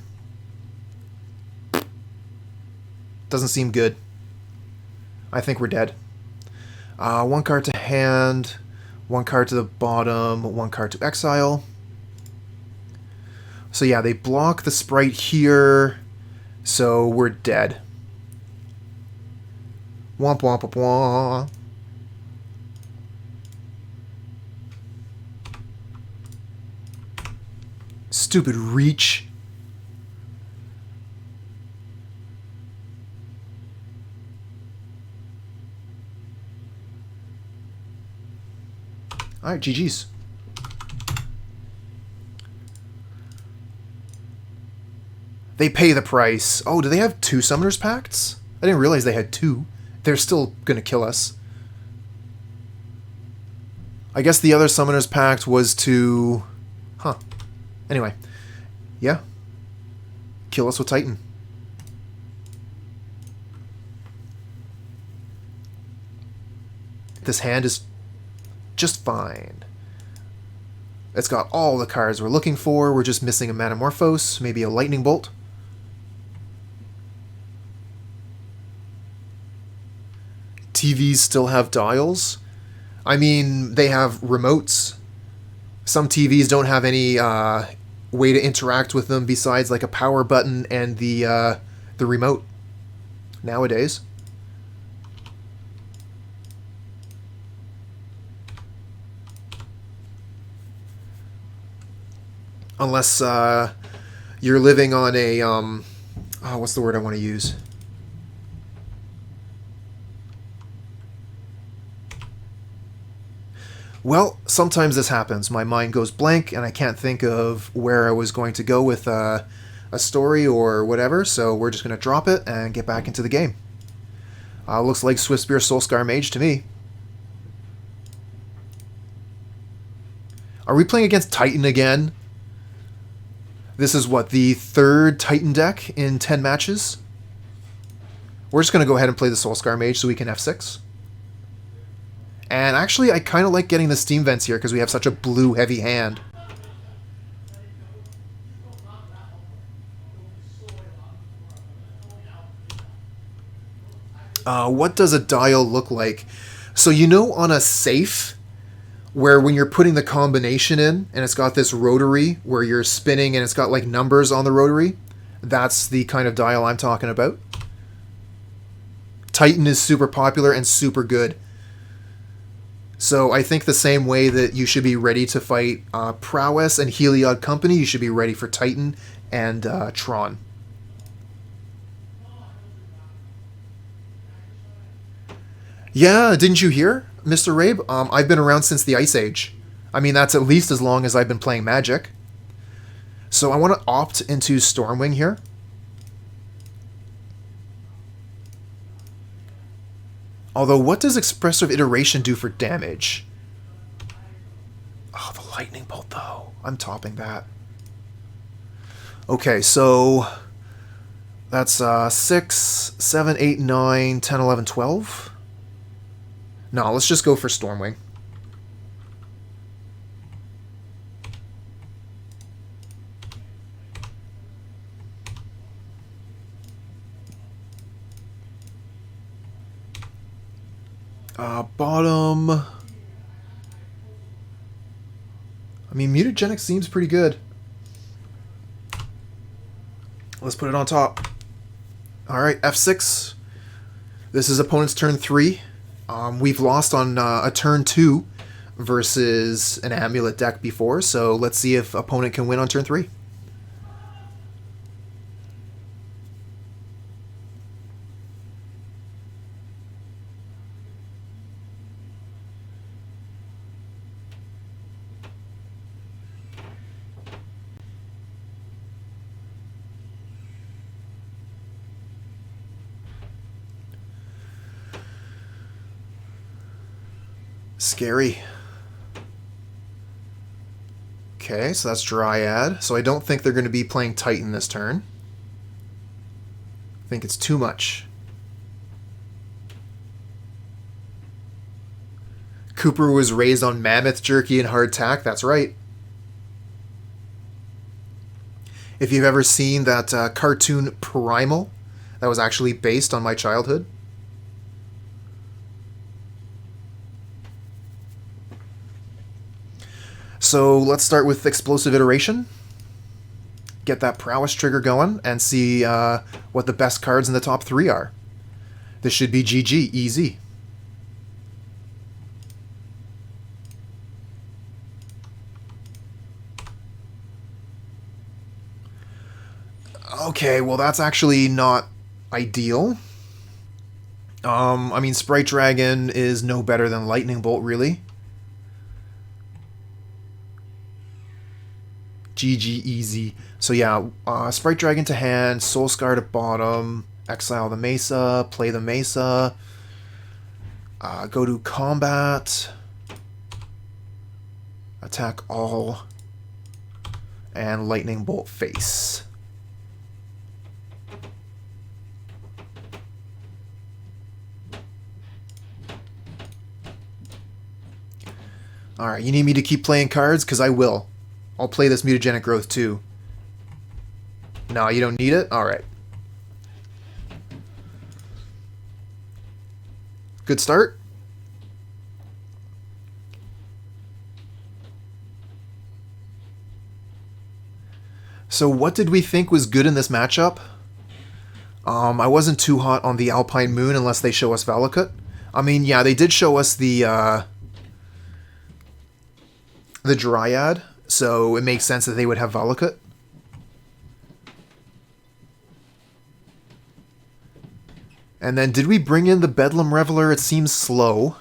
Doesn't seem good. I think we're dead. One card to hand, one card to the bottom, one card to exile. So yeah, they block the Sprite here, so we're dead. Womp womp womp womp. Stupid reach. Alright, GG's. They pay the price. Oh, do they have 2 Summoners Pacts? I didn't realize they had 2. They're still gonna kill us. I guess the other Summoners Pact was to... Huh. Anyway. Yeah. Kill us with Titan. This hand is just fine. It's got all the cards we're looking for. We're just missing a Manamorphose, maybe a Lightning Bolt. TVs still have dials. I mean, they have remotes. Some TVs don't have any way to interact with them besides like a power button and the remote nowadays. Unless you're living on a, oh, what's the word I want to use? Well, sometimes this happens. My mind goes blank and I can't think of where I was going to go with a story or whatever, so we're just going to drop it and get back into the game. Looks like Swiftspear Soul-Scar Mage to me. Are we playing against Titan again? This is what, the 3rd Titan deck in 10 matches? We're just going to go ahead and play the Soul-Scar Mage so we can F6. And actually, I kind of like getting the Steam Vents here because we have such a blue-heavy hand. What does a dial look like? So you know on a safe, where when you're putting the combination in, and it's got this rotary where you're spinning and it's got like numbers on the rotary, that's the kind of dial I'm talking about. Titan is super popular and super good. So I think the same way that you should be ready to fight Prowess and Heliod Company, you should be ready for Titan and Tron. Yeah, didn't you hear, Mr. Rabe? I've been around since the Ice Age. I mean, that's at least as long as I've been playing Magic. So I want to opt into Stormwing here. Although, what does Expressive Iteration do for damage? Oh, the Lightning Bolt, though. I'm topping that. Okay, so that's 6, 7, 8, 9, 10, 11, 12. No, let's just go for Stormwing. Bottom. I mean, Mutagenic seems pretty good. Let's put it on top. Alright, F6. This is opponent's turn 3. We've lost on a turn 2 versus an Amulet deck before, so let's see if opponent can win on turn 3. Scary. Okay, so that's Dryad. So I don't think they're going to be playing Titan this turn. I think it's too much. Cooper was raised on mammoth jerky and hardtack. That's right. If you've ever seen that cartoon Primal, that was actually based on my childhood. So let's start with Explosive Iteration. Get that Prowess trigger going and see what the best cards in the top 3 are. This should be GG, easy. Okay, well that's actually not ideal. I mean, Sprite Dragon is no better than Lightning Bolt, really. GG, easy. So yeah, Sprite Dragon to hand, Soul-Scar to bottom, exile the Mesa, play the Mesa, go to combat, attack all, and Lightning Bolt face. Alright, you need me to keep playing cards? Because I will. I'll play this Mutagenic Growth too. No, you don't need it? Alright. Good start. So what did we think was good in this matchup? I wasn't too hot on the Alpine Moon unless they show us Valakut. I mean, yeah, they did show us the Dryad, so it makes sense that they would have Valakut. And then did we bring in the Bedlam Reveler? It seems slow.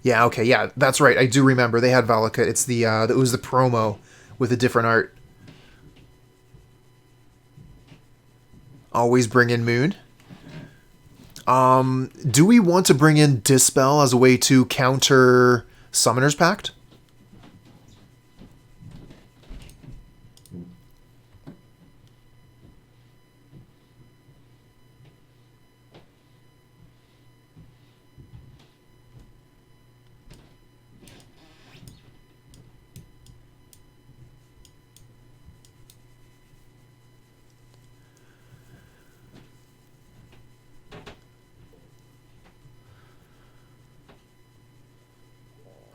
Yeah, okay, yeah, that's right. I do remember they had Valakut. It's the it was the promo with a different art. Always bring in Moon. Do we want to bring in Dispel as a way to counter Summoner's Pact?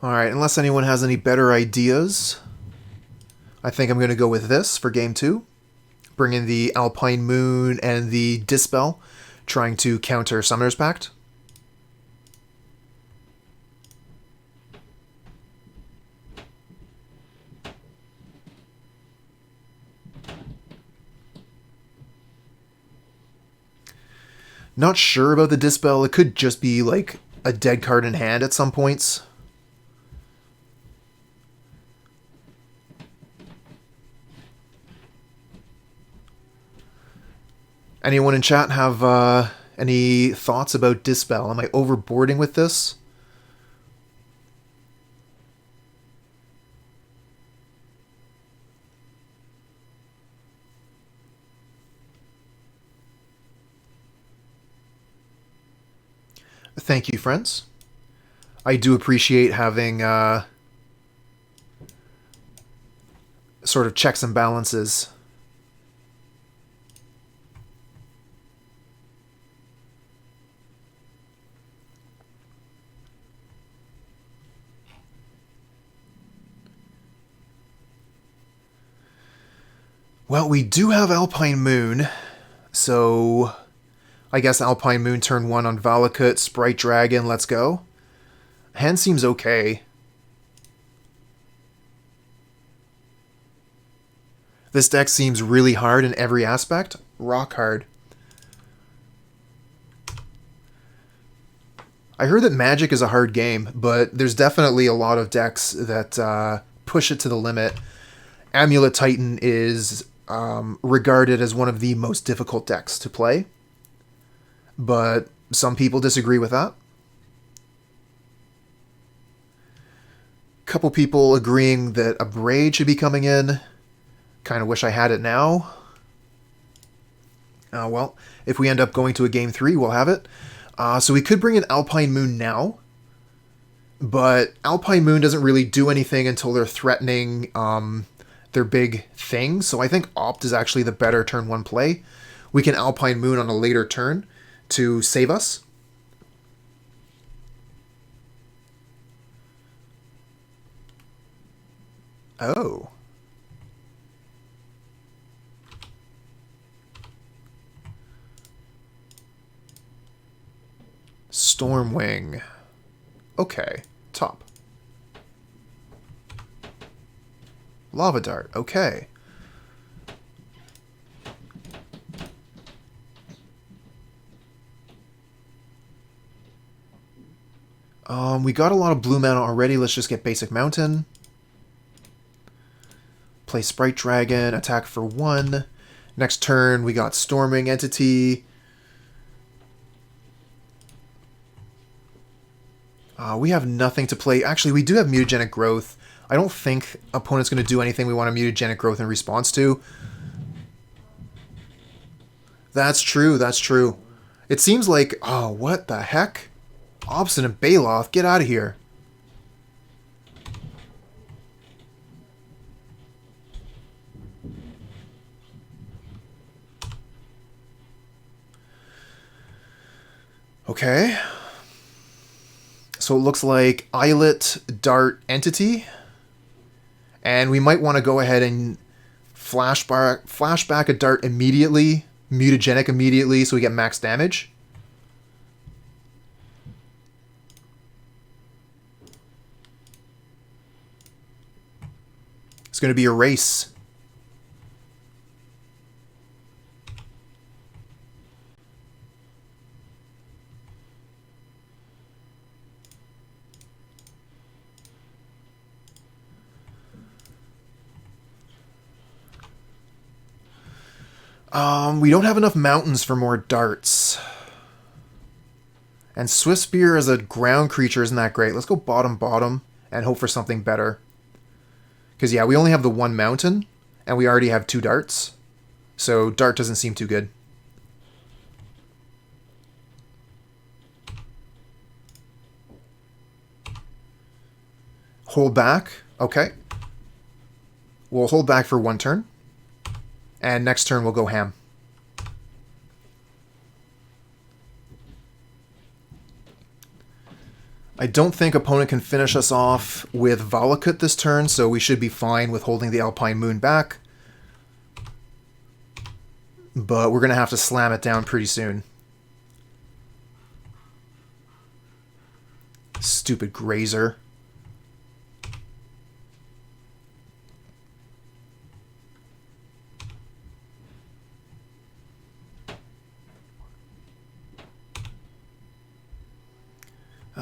Alright, unless anyone has any better ideas, I think I'm going to go with this for Game 2. Bring in the Alpine Moon and the Dispel, trying to counter Summoner's Pact. Not sure about the Dispel. It could just be like a dead card in hand at some points. Anyone in chat have any thoughts about Dispel? Am I overboarding with this? Thank you, friends. I do appreciate having sort of checks and balances. Well, we do have Alpine Moon, so I guess Alpine Moon turn 1 on Valakut, Sprite Dragon, let's go. Hand seems okay. This deck seems really hard in every aspect. Rock hard. I heard that Magic is a hard game, but there's definitely a lot of decks that push it to the limit. Amulet Titan is regarded as one of the most difficult decks to play, but some people disagree with that. Couple people agreeing that Abrade should be coming in. Kind of wish I had it now. Well, if we end up going to a Game 3, we'll have it. So we could bring in Alpine Moon now. But Alpine Moon doesn't really do anything until they're threatening their big thing. So I think Opt is actually the better turn 1 play. We can Alpine Moon on a later turn to save us. Oh. Stormwing. Okay, top. Lava Dart, okay. We got a lot of blue mana already. Let's just get basic mountain. Play Sprite Dragon, attack for 1. Next turn, we got Stormwing Entity. We have nothing to play. Actually, we do have Mutagenic Growth. I don't think opponent's going to do anything we want a Mutagenic Growth in response to. That's true, that's true. It seems like... Oh, what the heck? Obstinate Baloth, get out of here. Okay. So it looks like Islet, Dart, Entity. And we might want to go ahead and flashback a Dart immediately, Mutagenic immediately, so we get max damage. It's going to be a race. We don't have enough mountains for more darts. And Swiftspear as a ground creature isn't that great. Let's go bottom and hope for something better. Because, yeah, we only have the 1 mountain, and we already have 2 darts. So dart doesn't seem too good. Hold back. Okay. We'll hold back for 1 turn. And next turn we'll go ham. I don't think opponent can finish us off with Valakut this turn, so we should be fine with holding the Alpine Moon back. But we're going to have to slam it down pretty soon. Stupid Grazer.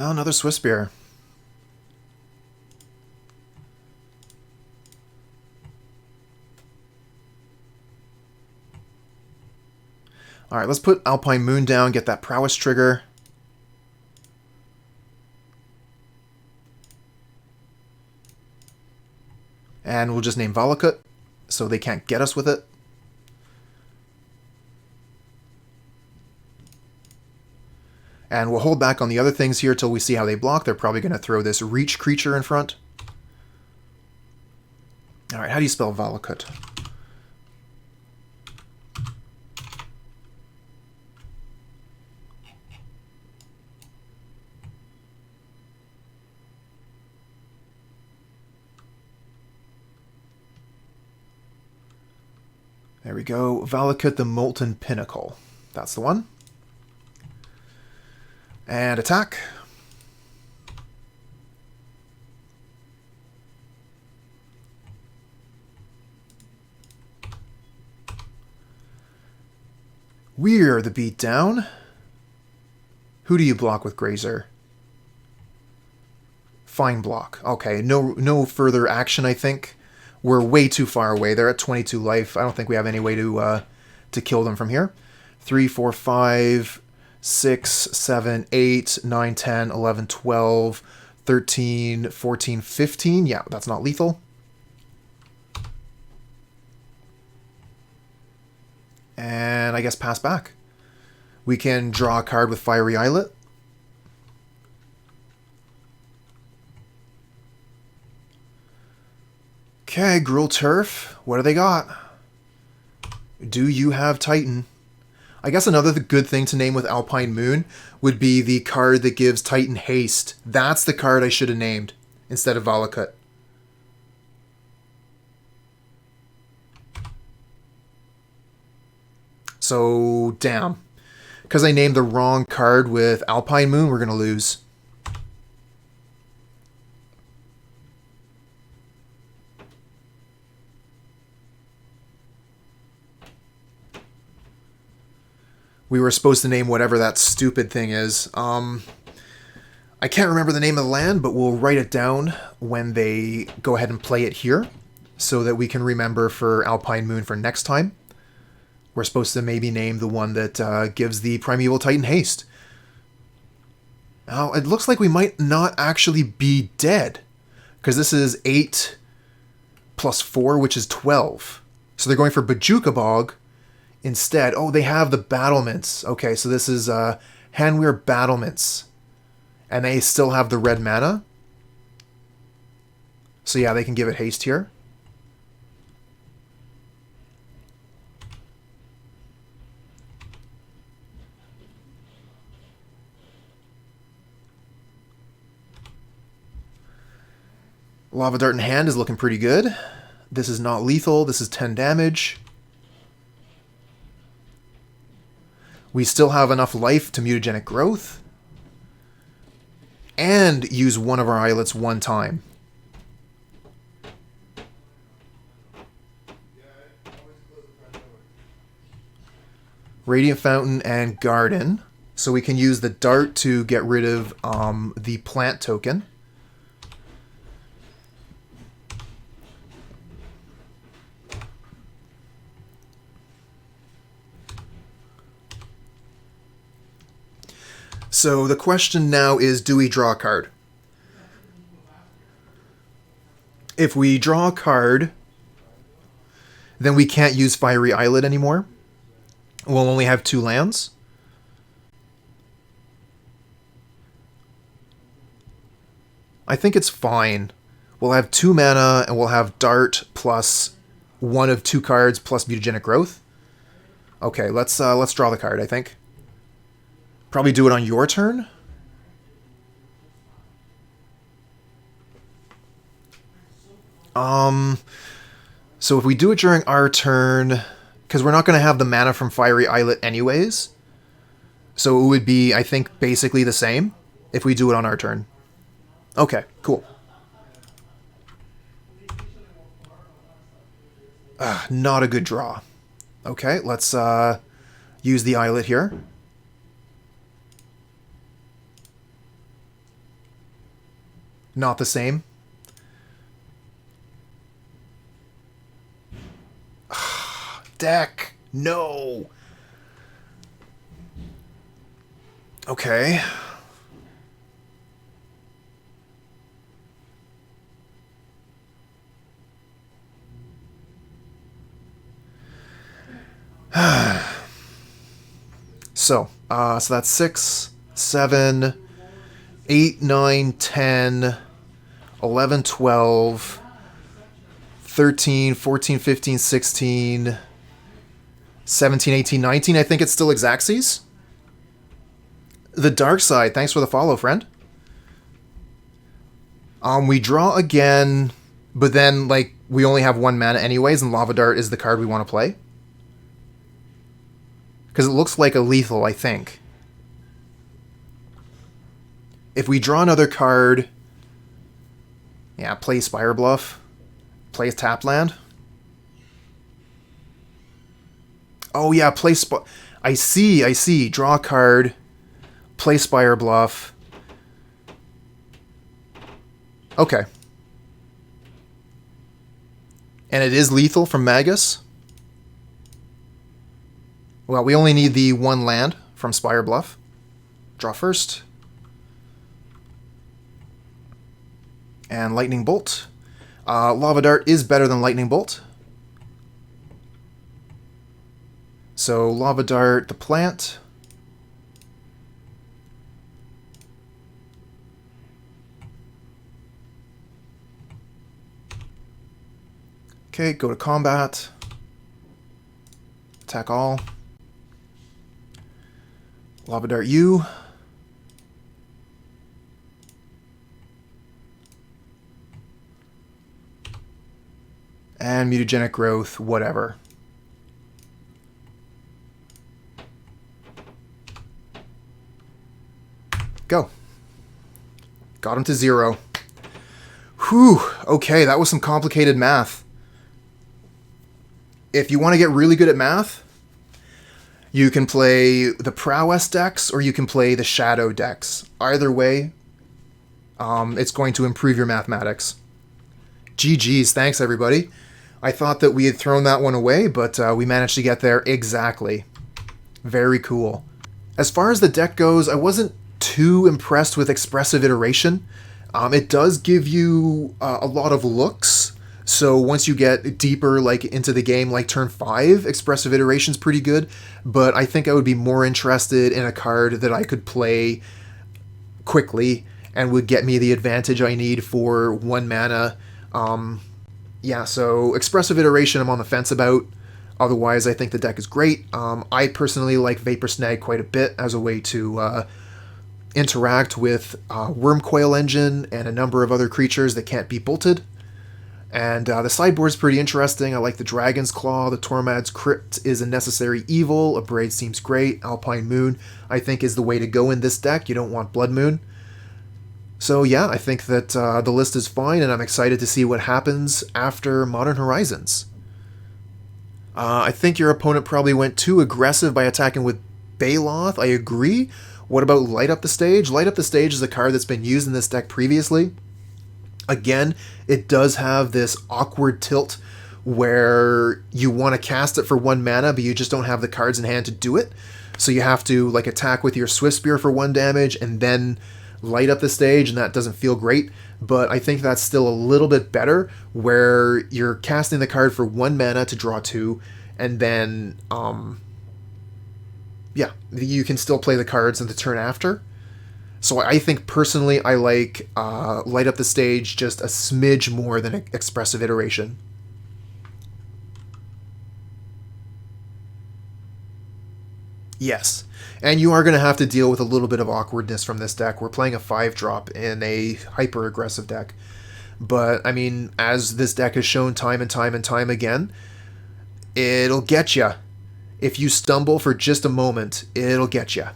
Oh, another Swiftspear. Alright, let's put Alpine Moon down, get that Prowess trigger. And we'll just name Valakut, so they can't get us with it. And we'll hold back on the other things here till we see how they block. They're probably going to throw this Reach creature in front. Alright, how do you spell Valakut? There we go. Valakut the Molten Pinnacle. That's the one. And attack. We're the beatdown. Who do you block with Grazer? Fine block. Okay, no further action, I think. We're way too far away. They're at 22 life. I don't think we have any way to kill them from here. 3, 4, 5... 6, 7, 8, 9, 10, 11, 12, 13, 14, 15. Yeah, that's not lethal. And I guess pass back. We can draw a card with Fiery Islet. Okay, Gruul Turf. What do they got? Do you have Titan? I guess another good thing to name with Alpine Moon would be the card that gives Titan haste. That's the card I should have named instead of Valakut. So, damn. Because I named the wrong card with Alpine Moon, we're going to lose. We were supposed to name whatever that stupid thing is. I can't remember the name of the land, but we'll write it down when they go ahead and play it here so that we can remember for Alpine Moon for next time. We're supposed to maybe name the one that gives the Primeval Titan haste. Now, it looks like we might not actually be dead, because this is 8 plus 4, which is 12. So they're going for Bojuka Bog instead. Oh, they have the battlements. Okay, so this is Hanweir Battlements. And they still have the red mana. So yeah, they can give it haste here. Lava Dart in hand is looking pretty good. This is not lethal. This is 10 damage. We still have enough life to Mutagenic Growth. And use one of our islets one time. Radiant Fountain and Garden. So we can use the Dart to get rid of the plant token. So the question now is, do we draw a card? If we draw a card, then we can't use Fiery Islet anymore. We'll only have 2 lands. I think it's fine. We'll have 2 mana, and we'll have Dart plus one of 2 cards plus Mutagenic Growth. Okay, let's draw the card, I think. Probably do it on your turn. So if we do it during our turn, because we're not going to have the mana from Fiery Islet anyways, so it would be, I think, basically the same if we do it on our turn. Okay, cool. Not a good draw. Okay, let's use the Islet here. Not the same. Deck! No! Okay. So that's 6, 7, 8, 9, 10, 11, 12, 13, 14, 15, 16, 17, 18, 19. I think it's still Xaxes. The Dark Side. Thanks for the follow, friend. We draw again, but then, like, we only have 1 mana anyways, and Lava Dart is the card we want to play. Because it looks like a lethal, I think. If we draw another card... Yeah, play Spirebluff. Play a tap land. Oh yeah, play I see. Draw a card. Play Spirebluff. Okay. And it is lethal from Magus. Well, we only need the 1 land from Spirebluff. Draw first. And Lightning Bolt. Lava Dart is better than Lightning Bolt. So Lava Dart, the plant. Okay, go to combat. Attack all. Lava Dart you. And Mutagenic Growth, whatever. Go. Got him to 0. Whew. Okay, that was some complicated math. If you want to get really good at math, you can play the Prowess decks or you can play the Shadow decks. Either way, it's going to improve your mathematics. GG's, thanks everybody. I thought that we had thrown that one away, but we managed to get there exactly. Very cool. As far as the deck goes, I wasn't too impressed with Expressive Iteration. It does give you a lot of looks. So once you get deeper like into the game, like turn 5, Expressive Iteration's pretty good. But I think I would be more interested in a card that I could play quickly and would get me the advantage I need for 1 mana. Yeah, so Expressive Iteration I'm on the fence about. Otherwise, I think the deck is great. I personally like Vapor Snag quite a bit as a way to interact with Wormcoil Engine and a number of other creatures that can't be bolted. And the sideboard's pretty interesting. I like the Dragon's Claw, the Tormod's Crypt is a necessary evil, Abrade seems great, Alpine Moon I think is the way to go in this deck. You don't want Blood Moon. So yeah, I think that the list is fine, and I'm excited to see what happens after Modern Horizons. I think your opponent probably went too aggressive by attacking with Baloth. I agree. What about Light Up the Stage? Light Up the Stage is a card that's been used in this deck previously. Again, it does have this awkward tilt where you want to cast it for 1 mana, but you just don't have the cards in hand to do it. So you have to like attack with your Swiftspear for 1 damage and then light up the stage, and that doesn't feel great. But I think that's still a little bit better, where you're casting the card for 1 mana to draw 2, and then, yeah, you can still play the cards in the turn after. So I think personally I like Light Up the Stage just a smidge more than Expressive Iteration. Yes, and you are going to have to deal with a little bit of awkwardness from this deck. We're playing a 5-drop in a hyper-aggressive deck. But, I mean, as this deck has shown time and time and time again, it'll get you. If you stumble for just a moment, it'll get you.